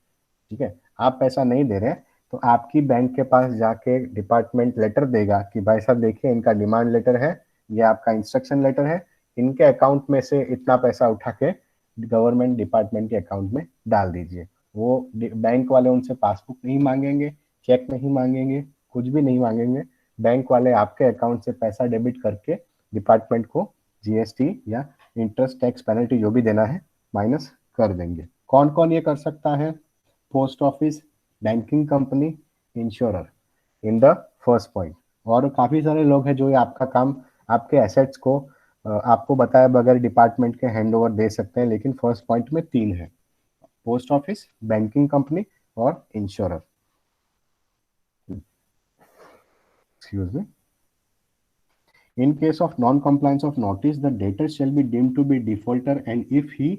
ठीक है। आप पैसा नहीं दे रहे तो आपकी bank के पास जाके डिपार्टमेंट लेटर देगा कि भाई साहब देखिए इनका डिमांड लेटर है, ये आपका इंस्ट्रक्शन लेटर है, इनके अकाउंट में से इतना पैसा उठा के गवर्नमेंट डिपार्टमेंट के अकाउंट में डाल दीजिए। वो बैंक वाले उनसे पासबुक नहीं मांगेंगे, चेक नहीं मांगेंगे, कुछ भी नहीं मांगेंगे। बैंक वाले आपके अकाउंट से पैसा डेबिट करके डिपार्टमेंट को जीएसटी या इंटरेस्ट, टैक्स, पेनल्टी जो भी देना है माइनस कर देंगे। कौन कौन ये कर सकता है? Post office, banking company, insurer in the first point. और काफी सारे लोग हैं जो ये आपका काम, आपके एसेट्स को आपको बताए बगैर डिपार्टमेंट के हैंड ओवर दे सकते हैं, लेकिन फर्स्ट पॉइंट में 3 है, पोस्ट ऑफिस, बैंकिंग कंपनी और insurer. Excuse me. In case of non-compliance of notice, the debtor shall be deemed to be defaulter, and if he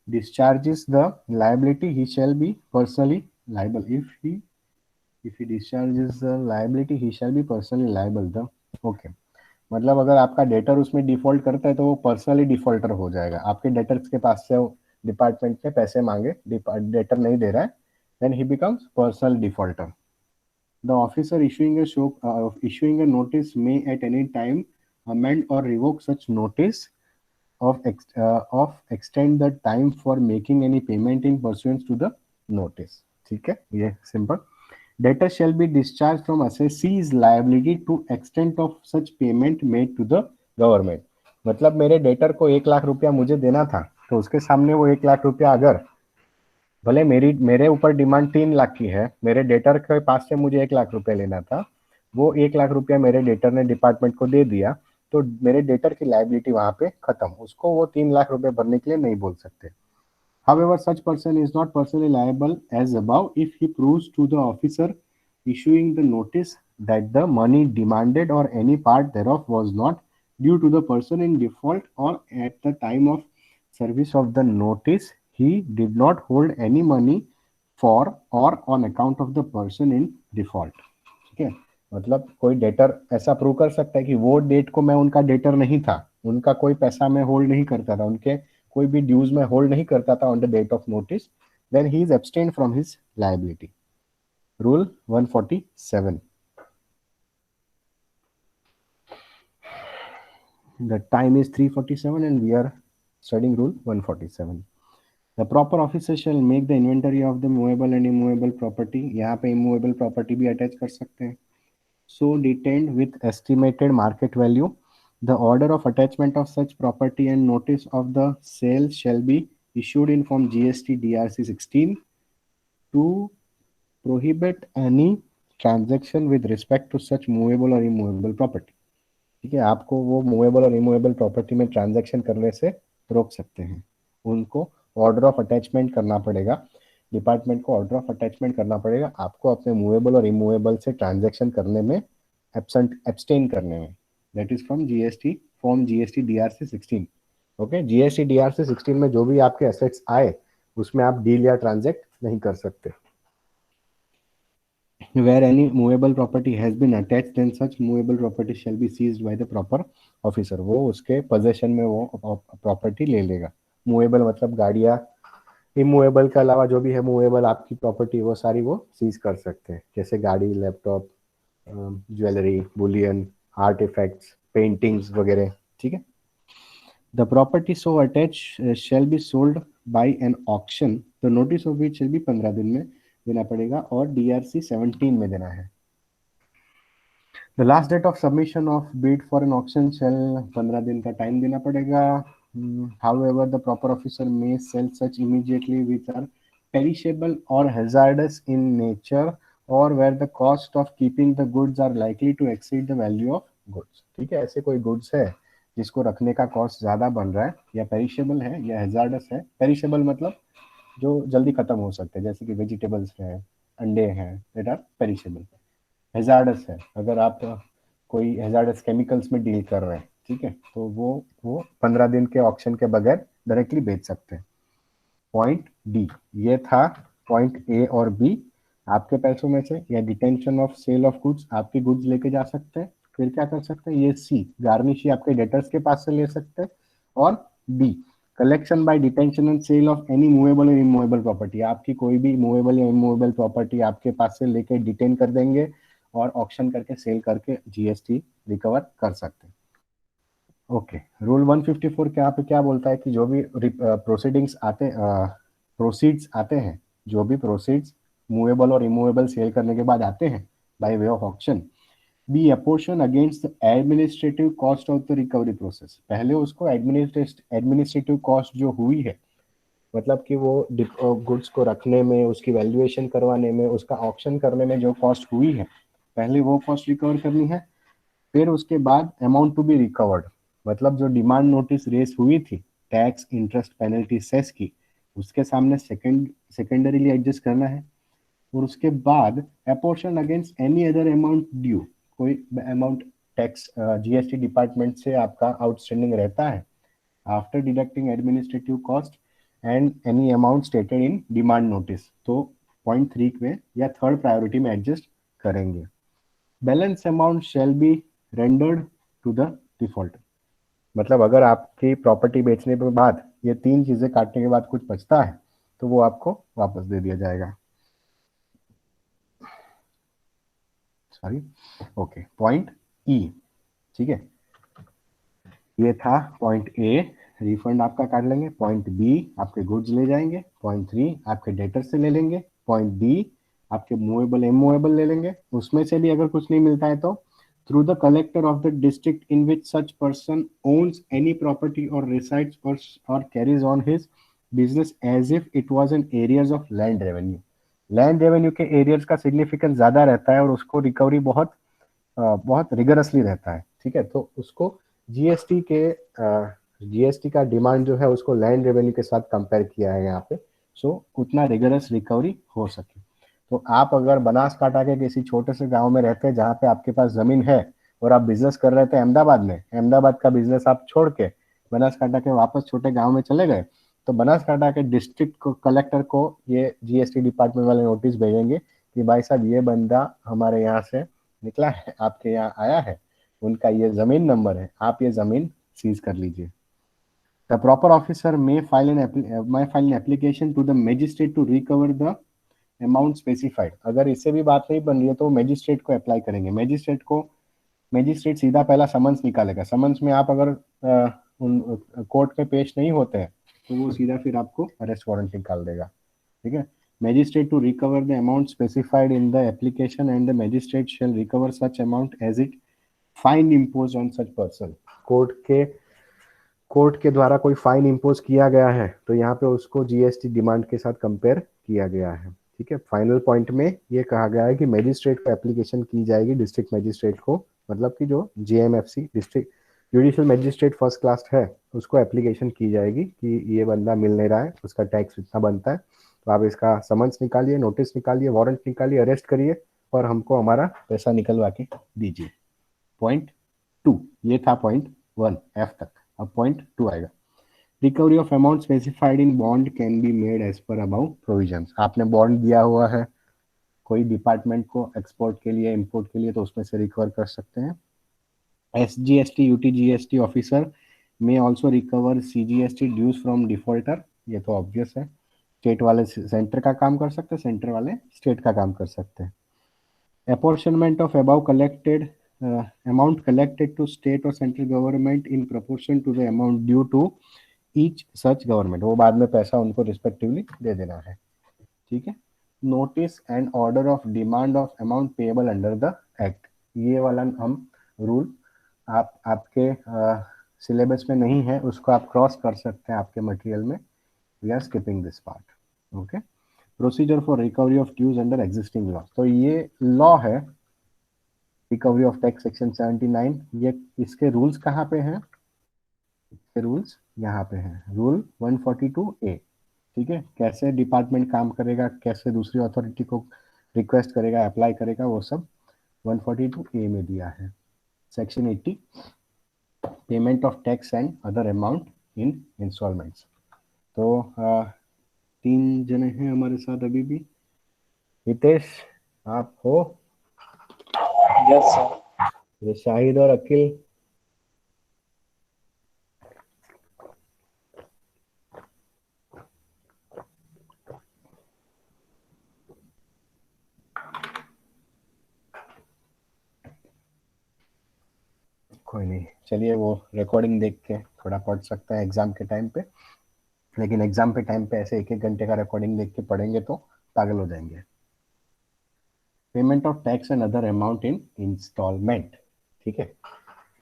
discharges the liability, he shall be personally liable. If he discharges the liability, he shall be personally liable. The okay. मतलब अगर आपका debtor उसमें default करता है तो वो personally defaulter हो जाएगा। आपके डेटर्स के पास से डिपार्टमेंट ने पैसे मांगे, डेटर नहीं दे रहा है, देन ही becomes personal defaulter. The officer issuing a notice may at any time amend or revoke such notice of extend the time for making any payment in pursuance to the notice। ठीक है, ये simple। Debtor shall be discharged from assessee's liability to extent of such payment made to the government। मतलब मेरे debtor को 1 लाख रुपया मुझे देना था, तो उसके सामने वो 1 लाख रुपया, अगर भले मेरे ऊपर डिमांड 3 लाख की है, मेरे डेटर के पास से मुझे 1 लाख रुपया लेना था, वो 1 लाख रुपया मेरे डेटर ने डिपार्टमेंट को दे दिया, तो मेरे डेटर की लायबिलिटी वहां पे खत्म, उसको वो 3 लाख रुपए भरने के लिए नहीं बोल सकते। However, such person is not personally liable as above if he proves to the officer issuing the notice that the money demanded or any part thereof was not due to the person in default, or at the time of service of the notice he did not hold any money for or on account of the person in default. ठीक है, मतलब कोई debtor ऐसा prove कर सकता है कि वो डेट को मैं उनका डेटर नहीं था, उनका कोई पैसा मैं होल्ड नहीं करता था, उनके कोई भी ड्यूज में होल्ड नहीं करता था on the date of notice, then he is abstained from his liability. Rule 147. The time is 3:47 and we are studying rule 147. The proper officer shall make the inventory of the movable and immovable property. यहाँ पे immovable property भी attach कर सकते हैं. So detained with estimated market value. The order of attachment of such property and notice of the sale shall be issued in form GST DRC 16 to prohibit any transaction with respect to such movable or immovable property. ठीक है, आपको वो movable और immovable property में transaction करने से रोक सकते हैं. उनको ऑर्डर ऑफ अटैचमेंट करना पड़ेगा, डिपार्टमेंट को ऑर्डर ऑफ अटैचमेंट करना पड़ेगा आपको अपने मूवेबल और इमूवेबल से ट्रांजैक्शन करने में, एब्सटेन करने में. That is from GST form GST DRC 16. Okay, GST DRC 16 में जो भी आपके एसेट्स आए उसमें आप डील या ट्रांजैक्ट नहीं कर सकते. Where any movable property has been attached, then such movable property shall be seized by the proper officer. वो उसके possession में वो property ले लेगा. Movable मतलब गाड़ियाँ, immovable के अलावा जो भी है movable आपकी property वो सारी वो seize कर सकते हैं, जैसे गाड़ी, laptop, jewellery, bullion, artefacts, paintings वगैरह. ठीक है. The property so attached shall be sold by an auction. The notice of which shall be 15 दिन में देना पड़ेगा और DRC 17 में देना है. The last date of submission of bid for an auction shall 15 दिन का टाइम देना पड़ेगा. However, the proper officer may sell such immediately which are perishable or hazardous in nature, or where the cost of keeping the goods are likely to exceed the value of goods. ठीक है, ऐसे कोई goods है जिसको रखने का cost ज्यादा बन रहा है, या पेरिशेबल है या हैजार्डस है. पेरिशेबल मतलब जो जल्दी खत्म हो सकते हैं, जैसे कि वेजिटेबल्स हैं, अंडे हैं, दैट आर पेरिशेबल. हैजार्डस है अगर आप कोई हैजार्डस केमिकल्स में डील कर रहे हैं, ठीक है, तो वो 15 दिन के ऑक्शन के बगैर डायरेक्टली बेच सकते हैं. पॉइंट डी, ये था पॉइंट ए और बी. आपके पैसों में से या detention of sale of goods, आपकी गुड्स लेके जा सकते हैं. फिर क्या कर सकते हैं, ये सी गार्निश ही आपके डेटर्स के पास से ले सकते हैं. और B collection by detention and sale of any movable और इमूवेबल प्रॉपर्टी, आपकी कोई भी मूवेबल या इमूवेबल प्रॉपर्टी आपके पास से लेके डिटेन कर देंगे और ऑक्शन करके सेल करके जीएसटी रिकवर कर सकते हैं. ओके, रूल 154 क्या पे क्या बोलता है कि जो भी प्रोसीडिंग्स आते प्रोसीड्स आते हैं, जो भी प्रोसीड्स मूवेबल और इमूवेबल सेल करने के बाद आते हैं by way of auction, be apportion against the administrative cost of the recovery process. पहले उसको एडमिनिस्ट्रेटिव कॉस्ट जो हुई है, मतलब कि वो गुड्स को रखने में, उसकी वैल्यूएशन करवाने में, उसका ऑक्शन करने में जो कॉस्ट हुई है, पहले वो कॉस्ट रिकवर करनी है. फिर उसके बाद अमाउंट टू बी रिकवर्ड, मतलब जो डिमांड नोटिस रेस हुई थी टैक्स, इंटरेस्ट, पेनल्टी, सेस की, उसके सामने सेकेंडरीली एडजस्ट करना है. और उसके बाद apportion against any other amount due, कोई अमाउंट टैक्स जीएसटी डिपार्टमेंट से आपका आउटस्टैंडिंग रहता है, after deducting administrative cost and any amount stated in demand notice, तो पॉइंट 3 में या थर्ड प्रायोरिटी में एडजस्ट करेंगे. Balance amount shall be rendered to the default, मतलब अगर आपकी प्रॉपर्टी बेचने के बाद ये 3 चीजें काटने के बाद कुछ बचता है तो वो आपको वापस दे दिया जाएगा. सॉरी, ओके, पॉइंट ई. ठीक है, ये था पॉइंट ए, रिफंड आपका काट लेंगे. पॉइंट बी आपके गुड्स ले जाएंगे. पॉइंट 3 आपके डेटर से ले लेंगे. पॉइंट डी आपके मूवेबल इमूवेबल ले लेंगे. उसमें से भी अगर कुछ नहीं मिलता है तो through the collector of the district in which such person owns any property or resides or carries on his business as if it was an arrears of land revenue. Land revenue के arrears का significance ज्यादा रहता है और उसको recovery बहुत rigorously रहता है. ठीक है, तो उसको जीएसटी का डिमांड जो है उसको लैंड रेवेन्यू के साथ कंपेयर किया है यहाँ पे, सो उतना रिगरस रिकवरी हो सके. तो आप अगर बनासकांठा के किसी छोटे से गांव में रहते हैं जहाँ पे आपके पास जमीन है और आप बिजनेस कर रहे थे अहमदाबाद में, अहमदाबाद का बिजनेस आप छोड़ के बनासकांठा के वापस छोटे गांव में चले गए, तो बनासकांठा के डिस्ट्रिक्ट को कलेक्टर को ये जीएसटी डिपार्टमेंट वाले नोटिस भेजेंगे कि भाई साहब ये बंदा हमारे यहाँ से निकला है, आपके यहाँ आया है, उनका ये जमीन नंबर है, आप ये जमीन सीज कर लीजिए। The proper officer may file an application to the magistrate to recover the amount specified। अगर इससे भी बात नहीं बन रही है तो मैजिस्ट्रेट को अप्लाई करेंगे। मैजिस्ट्रेट सीधा पहला समन्स निकालेगा। समन्स में आप अगर कोर्ट में पेश नहीं होते हैं तो वो सीधा फिर आपको अरेस्ट वारंट निकाल देगा। ठीक है। Magistrate to recover the amount specified in the application and the magistrate shall recover such amount as it fine impose on such person. Court के द्वारा कोई फाइन इम्पोज किया गया है तो यहाँ पे उसको जीएसटी डिमांड के साथ कंपेयर किया गया है। ठीक है। फाइनल पॉइंट में ये कहा गया है कि मैजिस्ट्रेट को एप्लीकेशन की जाएगी, डिस्ट्रिक्ट मैजिस्ट्रेट को, मतलब कि जो JMFC district judicial magistrate first class है उसको एप्लीकेशन की जाएगी कि ये बंदा मिल नहीं रहा है, उसका टैक्स इतना बनता है, तो आप इसका समन्स निकालिए, नोटिस निकालिए, वारंट निकालिए, अरेस्ट करिए और हमको हमारा पैसा निकलवा के दीजिए। पॉइंट 2 ये था पॉइंट 1 एफ तक। अब पॉइंट 2 आएगा। Recovery of amount specified in bond can be made as per above provisions. आपने बॉन्ड दिया हुआ है कोई डिपार्टमेंट को एक्सपोर्ट के लिए, इंपोर्ट के लिए, तो उसमें से रिकवर कर सकते हैं। SGST UTGST officer may also recover CGST dues from defaulter. ये तो ऑब्वियस है। स्टेट वाले सेंटर का काम कर सकते हैं, सेंटर वाले स्टेट का काम कर सकते हैं। Apportionment of about collected amount collected to state or central government in proportion to the amount due to each such government। वो बाद में पैसा उनको रिस्पेक्टिवली दे देना है। ठीक है। Notice and order of demand of amount payable under the act. ये वाला हम रूल आपके सिलेबस में नहीं है, उसको आप क्रॉस कर सकते हैं आपके मटेरियल में। We are skipping this part. Okay. Procedure for recovery of dues under existing law. तो ये लॉ है रिकवरी ऑफ टैक्स सेक्शन 79। ये इसके रूल्स कहाँ पे हैं? इसके रूल्स यहाँ पे हैं। Rule 142A। ठीक है। कैसे डिपार्टमेंट काम करेगा, कैसे दूसरी अथॉरिटी को रिक्वेस्ट करेगा, अप्लाई करेगा, वो सब 142A में दिया है। Section 80 payment of tax and other amount in instalments. तो 3 जने हैं हमारे साथ अभी भी। हितेश आप हो? Yes sir. शाहिद और अखिल? कोई नहीं, चलिए वो रिकॉर्डिंग देख के थोड़ा पढ़ सकते हैं एग्जाम के टाइम पे, लेकिन एग्जाम पे टाइम पे ऐसे 1-1 घंटे का रिकॉर्डिंग देख के पढ़ेंगे तो पागल हो जाएंगे। Payment of tax and other amount in instalment. ठीक है।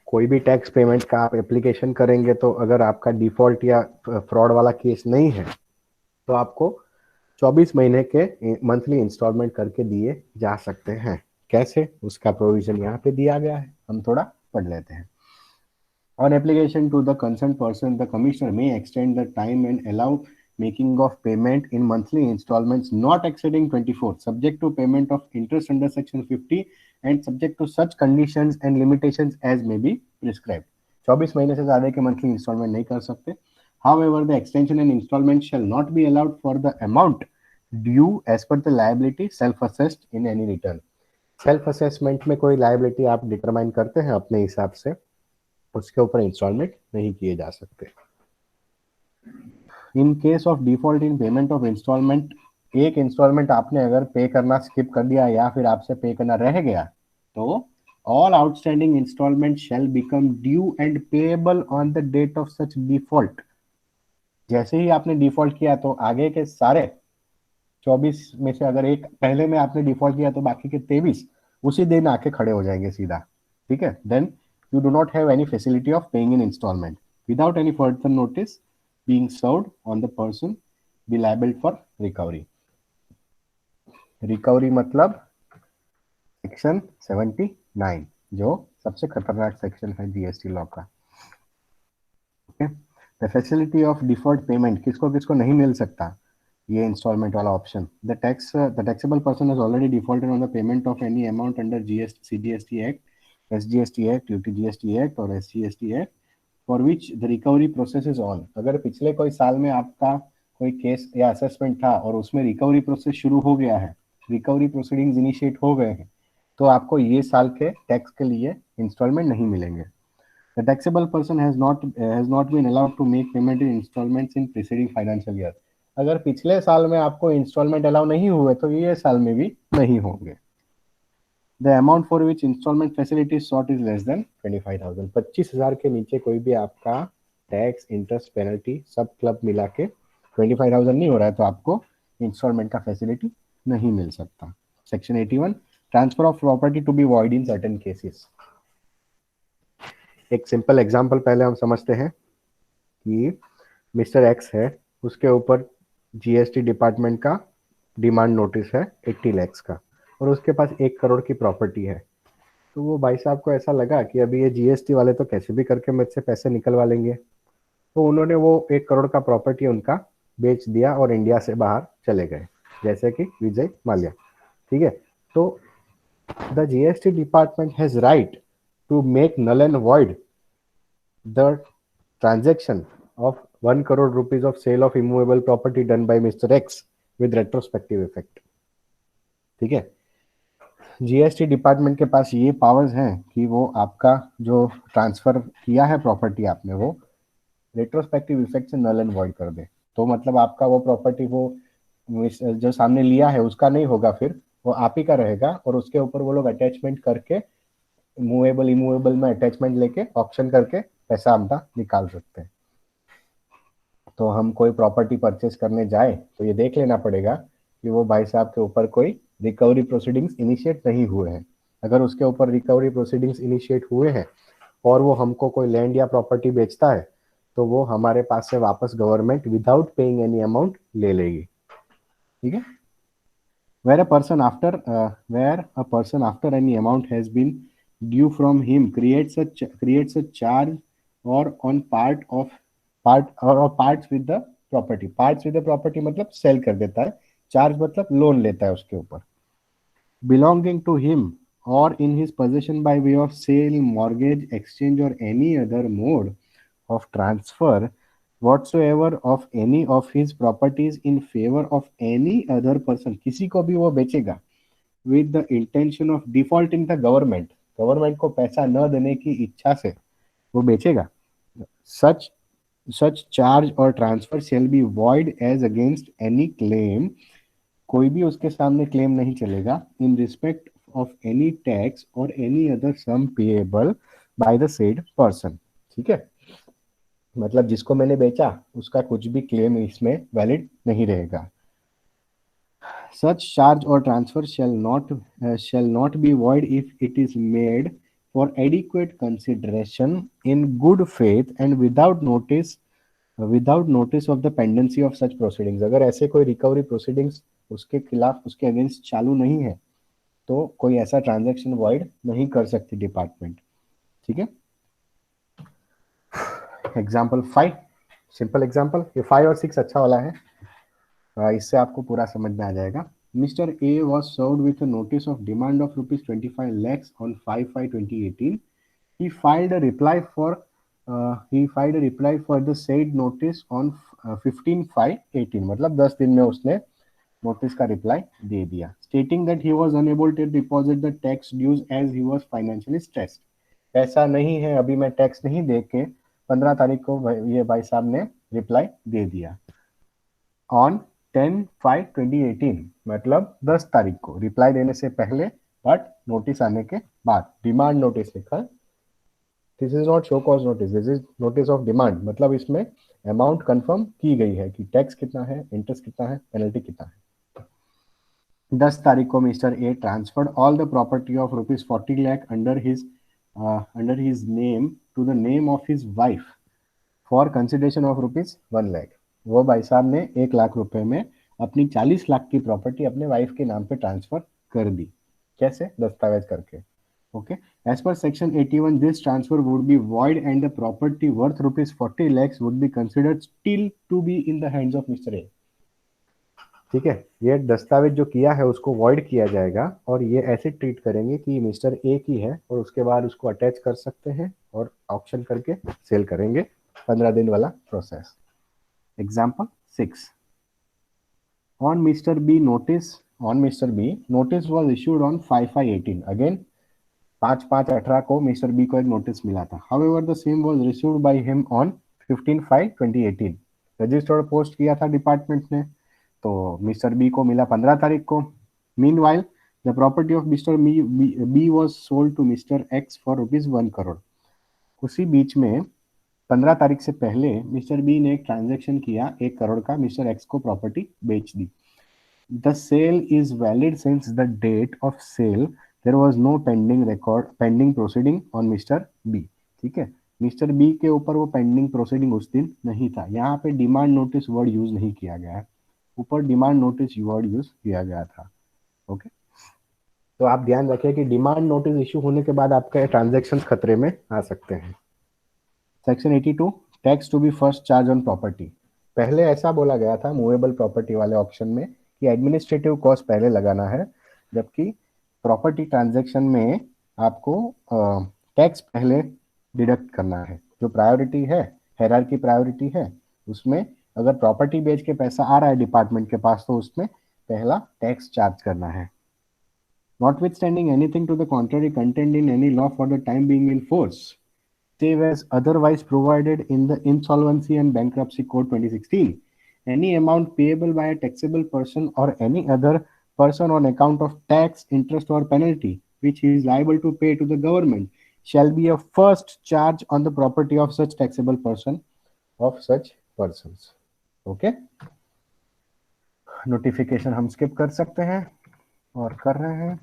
कोई भी टैक्स पेमेंट का आप एप्लीकेशन करेंगे तो अगर आपका डिफॉल्ट या फ्रॉड वाला केस नहीं है तो आपको 24 महीने के मंथली इंस्टॉलमेंट करके दिए जा सकते हैं। कैसे? उसका प्रोविजन यहाँ पे दिया गया है, हम थोड़ा पढ़ लेते हैं। On application to the concerned person, the commissioner may extend the time and allow making of payment in monthly installments not exceeding 24, subject to payment of interest under section 50 and subject to such conditions and limitations as may be prescribed। 24 महीने से ज्यादा के monthly instalment नहीं कर सकते। However, the extension and installment shall not be allowed for the amount due as per the liability self-assessed in any return। Self assessment में कोई liability आप डिटरमाइन करते हैं अपने हिसाब से, उसके ऊपर इंस्टॉलमेंट नहीं किए जा सकते। In case of default in payment of instalment, एक इंस्टॉलमेंट आपने अगर पे करना स्किप कर दिया या फिर आपसे पे करना रह गया तो all outstanding instalment shall become due and payable on the date of such default. जैसे ही आपने डिफॉल्ट किया तो आगे के सारे 24 में से अगर एक पहले में आपने डिफॉल्ट किया तो बाकी के 23 उसी दिन आके खड़े हो जाएंगे सीधा। ठीक है। Then you do not have any facility of paying in installment without any further notice being served on the person be liable for recovery। Recovery मतलब सेक्शन 79 जो सबसे खतरनाक सेक्शन है जीएसटी लॉ का। Okay. The facility of deferred payment किसको किसको नहीं मिल सकता? ये इंस्टॉलमेंट वाला option. The taxable person has already defaulted on the payment of any amount under GST, CGST act, SGST act, UTGST act और SGST act for which the recovery process is on. अगर पिछले कोई साल में आपका कोई case या assessment था और उसमें रिकवरी प्रोसेस शुरू हो गया है, रिकवरी प्रोसीडिंग्स इनिशिएट हो गए हैं, तो आपको ये साल के टैक्स के लिए इंस्टॉलमेंट नहीं मिलेंगे. The taxable person has not been allowed to make payment in instalments in preceding financial year. अगर पिछले साल में आपको इंस्टॉलमेंट अलाउ नहीं हुए तो ये साल में भी नहीं होंगे. The amount for which instalment facility sought is less than 25,000. 25,000 के नीचे कोई भी आपका टैक्स, इंटरेस्ट, पेनल्टी सब क्लब मिला के 25,000 नहीं हो रहा है तो आपको इंस्टॉलमेंट का फैसिलिटी नहीं मिल सकता. Section 81, transfer of property to be void in certain cases. एक सिंपल एग्जांपल पहले हम समझते हैं कि मिस्टर एक्स है, उसके ऊपर जीएसटी डिपार्टमेंट का डिमांड नोटिस है 80 लाख का और उसके पास 1 करोड़ की प्रॉपर्टी है. तो वो भाई साहब को ऐसा लगा कि अभी ये जीएसटी वाले तो कैसे भी करके मुझसे पैसे निकलवा लेंगे, तो उन्होंने वो 1 करोड़ का प्रॉपर्टी उनका बेच दिया और इंडिया से बाहर चले गए, जैसे कि विजय माल्या. ठीक है, तो the GST department has right to make null and void the transaction of 1 crore rupees of sale of immovable property done by Mr. X with retrospective effect. ठीक है, जीएसटी डिपार्टमेंट के पास ये पावर्स हैं कि वो आपका जो ट्रांसफर किया है प्रॉपर्टी आपने, वो रेट्रोस्पेक्टिव इफेक्ट से नल एंड वॉइड कर दे. तो मतलब आपका वो प्रॉपर्टी वो जो सामने लिया है उसका नहीं होगा, फिर वो आप ही का रहेगा और उसके ऊपर वो लोग अटैचमेंट करके मूवेबल इमूवेबल में अटैचमेंट लेके ऑप्शन करके पैसा अपना निकाल सकते हैं. तो हम कोई प्रॉपर्टी परचेस करने जाए तो ये देख लेना पड़ेगा कि वो भाई साहब के ऊपर कोई रिकवरी प्रोसीडिंग्स इनिशिएट नहीं हुए हैं. अगर उसके ऊपर रिकवरी प्रोसीडिंग्स इनिशिएट हुए हैं और वो हमको कोई लैंड या प्रॉपर्टी बेचता है तो वो हमारे पास से वापस government without paying any amount ले लेगी. ठीक है, where a person after any amount has been due from him creates a charge or on parts with the property मतलब सेल कर देता है, चार्ज मतलब लोन लेता है उसके ऊपर, belonging to him or in his possession by way of sale, mortgage, exchange or any other mode of transfer whatsoever of any of his properties in favor of any other person. किसी को भी वो बेचेगा with the intention of defaulting the government, government को पैसा न देने की इच्छा से वो बेचेगा. such charge or transfer shall be void as against any claim, कोई भी उसके सामने क्लेम नहीं चलेगा in respect of any tax or any other sum payable by the said person. ठीक है, मतलब जिसको मैंने बेचा उसका कुछ भी क्लेम इसमें वैलिड नहीं रहेगा. Such charge or transfer shall not be void if it is made for adequate consideration in good faith and without notice of the pendency of such proceedings. अगर ऐसे कोई रिकवरी प्रोसीडिंग्स उसके खिलाफ, उसके against चालू नहीं है तो कोई ऐसा ट्रांजैक्शन वॉइड नहीं कर सकती डिपार्टमेंट. ठीक है, एग्जाम्पल 5, सिंपल एग्जाम्पल. ये 5 और 6 अच्छा वाला है, इससे आपको पूरा समझ में आ जाएगा. Mister A was served with a notice of demand of ₹25 lakhs on 5/5/2018. He filed a reply for the said notice on 15/5/18. मतलब 10 दिन में उसने नोटिस का रिप्लाई दे दिया, stating that he was unable to deposit the tax dues as he was financially stressed. पैसा नहीं है अभी, मैं टैक्स नहीं दे के 15 तारीख को ये भाई साहब ने रिप्लाई दे दिया. ऑन 10/5/2018 मतलब 10 तारीख को, रिप्लाई देने से पहले बट नोटिस आने के बाद. डिमांड नोटिस लिखा, this is not show cause notice, this is notice of demand. मतलब इसमें अमाउंट कंफर्म की गई है कि टैक्स कितना है, इंटरेस्ट कितना है, पेनल्टी कितना है. 10 तारीख को Mr A transferred all the property of ₹40 lakh under his name to the name of his wife for consideration of ₹1 lakh. वो भाई साहब ने 1 लाख रुपए में अपनी 40 लाख की प्रॉपर्टी अपने वाइफ के नाम पे ट्रांसफर कर दी. कैसे? दस्तावेज करके. Okay, as per section 81 this transfer would be void and the property worth ₹40 lakhs would be considered still to be in the hands of Mr A. ठीक है, ये दस्तावेज जो किया है उसको वॉइड किया जाएगा और ये ऐसे ट्रीट करेंगे कि मिस्टर ए की है और उसके बाद उसको अटैच कर सकते हैं और ऑक्शन करके सेल करेंगे, 15 दिन वाला process. Example 6, on Mr. B notice was issued on 5/5/18, again 5/5/18 को मिस्टर बी को एक नोटिस मिला था। However the same was received by him on 15/5/2018, registered post किया था डिपार्टमेंट ने, तो मिस्टर बी को मिला 15 तारीख को। Meanwhile the property of Mr B was sold to Mr X for ₹1 crore. उसी बीच में 15 तारीख से पहले मिस्टर बी ने एक ट्रांजेक्शन किया 1 करोड़ का, मिस्टर एक्स को प्रॉपर्टी बेच दी। The sale is valid since the date of sale there was no pending proceeding on Mr. B। ठीक है, मिस्टर बी के ऊपर वो पेंडिंग प्रोसीडिंग उस दिन नहीं था। यहाँ पे डिमांड नोटिस वर्ड यूज नहीं किया गया है, ऊपर डिमांड नोटिस वर्ड यूज किया गया था। ओके, तो आप ध्यान रखिए कि डिमांड नोटिस इशू होने के बाद आपके ट्रांजेक्शन खतरे में आ सकते हैं। Section 82, tax to be first charge on property. पहले ऐसा बोला गया था मूवेबल प्रॉपर्टी वाले ऑप्शन में कि एडमिनिस्ट्रेटिव कॉस्ट पहले लगाना है, जबकि प्रॉपर्टी ट्रांजैक्शन में आपको टैक्स पहले डिडक्ट करना है। जो प्रायोरिटी है, हायरार्की प्रायोरिटी है, उसमें अगर प्रॉपर्टी बेच के पैसा आ रहा है डिपार्टमेंट के पास तो उसमें पहला टैक्स चार्ज करना है। Notwithstanding anything to the contrary contained in any law for the time being in force, save as otherwise provided in the Insolvency and Bankruptcy Code 2016, any amount payable by a taxable person or any other person on account of tax, interest, or penalty which he is liable to pay to the government shall be a first charge on the property of such taxable person of such persons। Okay, notification हम skip कर सकते हैं और कर रहे हैं।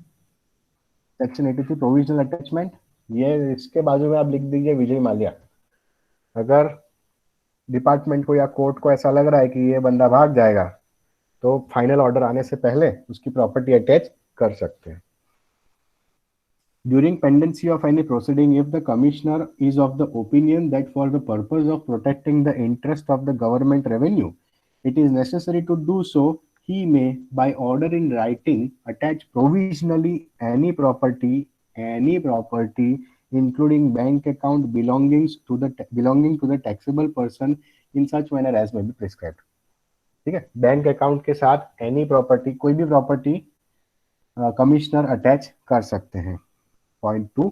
Section 83 provisional attachment, ये इसके बाजू में आप लिख दीजिए विजय माल्या। अगर डिपार्टमेंट को या कोर्ट को ऐसा लग रहा है कि ये बंदा भाग जाएगा तो फाइनल ऑर्डर आने से पहले उसकी प्रॉपर्टी अटैच कर सकते हैं। During pendency of any proceeding, if the commissioner is of the opinion that for the purpose of protecting the interest of the government revenue, it is necessary to do so, he may, by order in writing, attach provisionally any property, including bank account belonging to the taxable person in such manner as may be prescribed। ठीक है, bank account के साथ any property, कोई भी property commissioner attach कर सकते हैं। Point 2,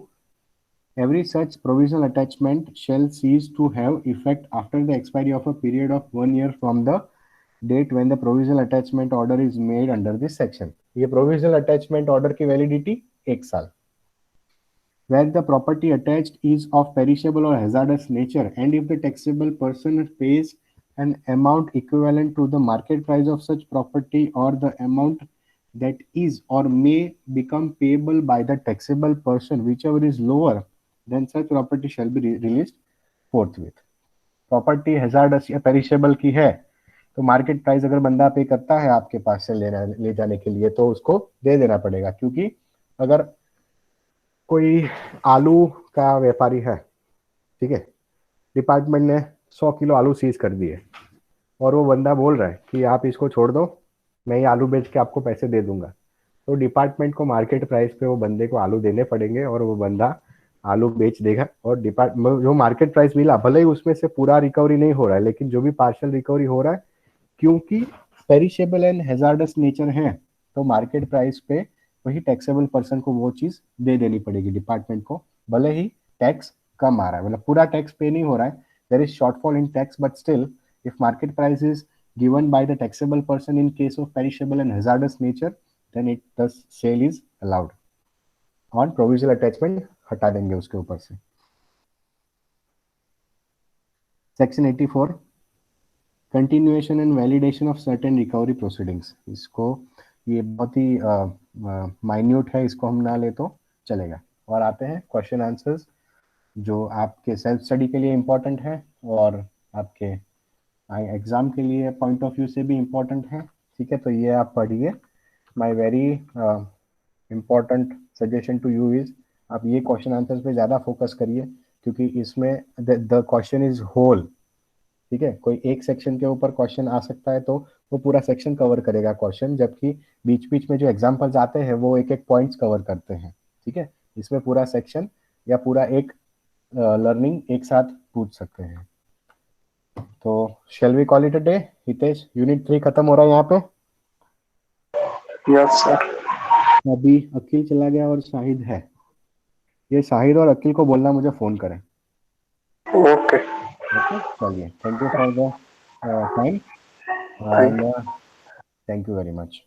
every such provisional attachment shall cease to have effect after the expiry of a period of 1 year from the date when the provisional attachment order is made under this section। ये provisional attachment order की validity 1 साल। Where the property attached is of perishable or hazardous nature and if the taxable person pays an amount equivalent to the market price of such property or the amount that is or may become payable by the taxable person, whichever is lower, then such property shall be released forthwith। Property hazards या perishable की है तो market price अगर बंदा पे करता है आपके पास से ले जाने के लिए तो उसको दे देना पड़ेगा, क्योंकि अगर कोई आलू का व्यापारी है, ठीक है, डिपार्टमेंट ने 100 किलो आलू सीज कर दिए और वो बंदा बोल रहा है कि आप इसको छोड़ दो, मैं ये आलू बेच के आपको पैसे दे दूंगा, तो डिपार्टमेंट को मार्केट प्राइस पे वो बंदे को आलू देने पड़ेंगे और वो बंदा आलू बेच देगा। और जो मार्केट प्राइस मिला भले ही उसमें से पूरा रिकवरी नहीं हो रहा है, लेकिन जो भी पार्शियल रिकवरी हो रहा है, क्योंकि पेरिशेबल एंड हैजार्डस नेचर है तो मार्केट प्राइस पे वही टैक्सेबल पर्सन को वो चीज दे देनी पड़ेगी डिपार्टमेंट को, भले ही टैक्स कम आ रहा है, मतलब पूरा टैक्स पे नहीं हो रहा है, there is shortfall in tax, but still if market price is given by the taxable person in case of perishable and hazardous nature, then it the sale is allowed। on provisional attachment हटा देंगे उसके ऊपर से। Section 84 continuation and validation of certain recovery proceedings, इसको ये बहुत ही minute है, इसको हम ना ले तो चलेगा। और आते हैं क्वेश्चन आंसर्स जो आपके सेल्फ स्टडी के लिए इम्पोर्टेंट है और आपके एग्जाम के लिए पॉइंट ऑफ व्यू से भी इम्पोर्टेंट है। ठीक है, तो ये आप पढ़िए। My very important suggestion to you is आप ये क्वेश्चन आंसर्स पे ज़्यादा फोकस करिए, क्योंकि इसमें द क्वेश्चन इज होल। ठीक है, कोई एक सेक्शन के ऊपर क्वेश्चन आ सकता है तो वो पूरा सेक्शन कवर करेगा क्वेश्चन, जबकि बीच बीच में जो एग्जाम्पल्स आते हैं वो एक एक पॉइंट्स कवर करते हैं। ठीक है, इसमें पूरा सेक्शन या पूरा एक लर्निंग एक साथ पूछ सकते हैं। तो shall we call it a day? Hitesh, unit 3 खत्म हो रहा है यहाँ पे। Yes sir. अभी अखिल चला गया और शाहिद है। ये शाहिद और अखिल को बोलना मुझे फोन करें। ओके। ओके, चलिए, thank you for the time thank and thank you very much.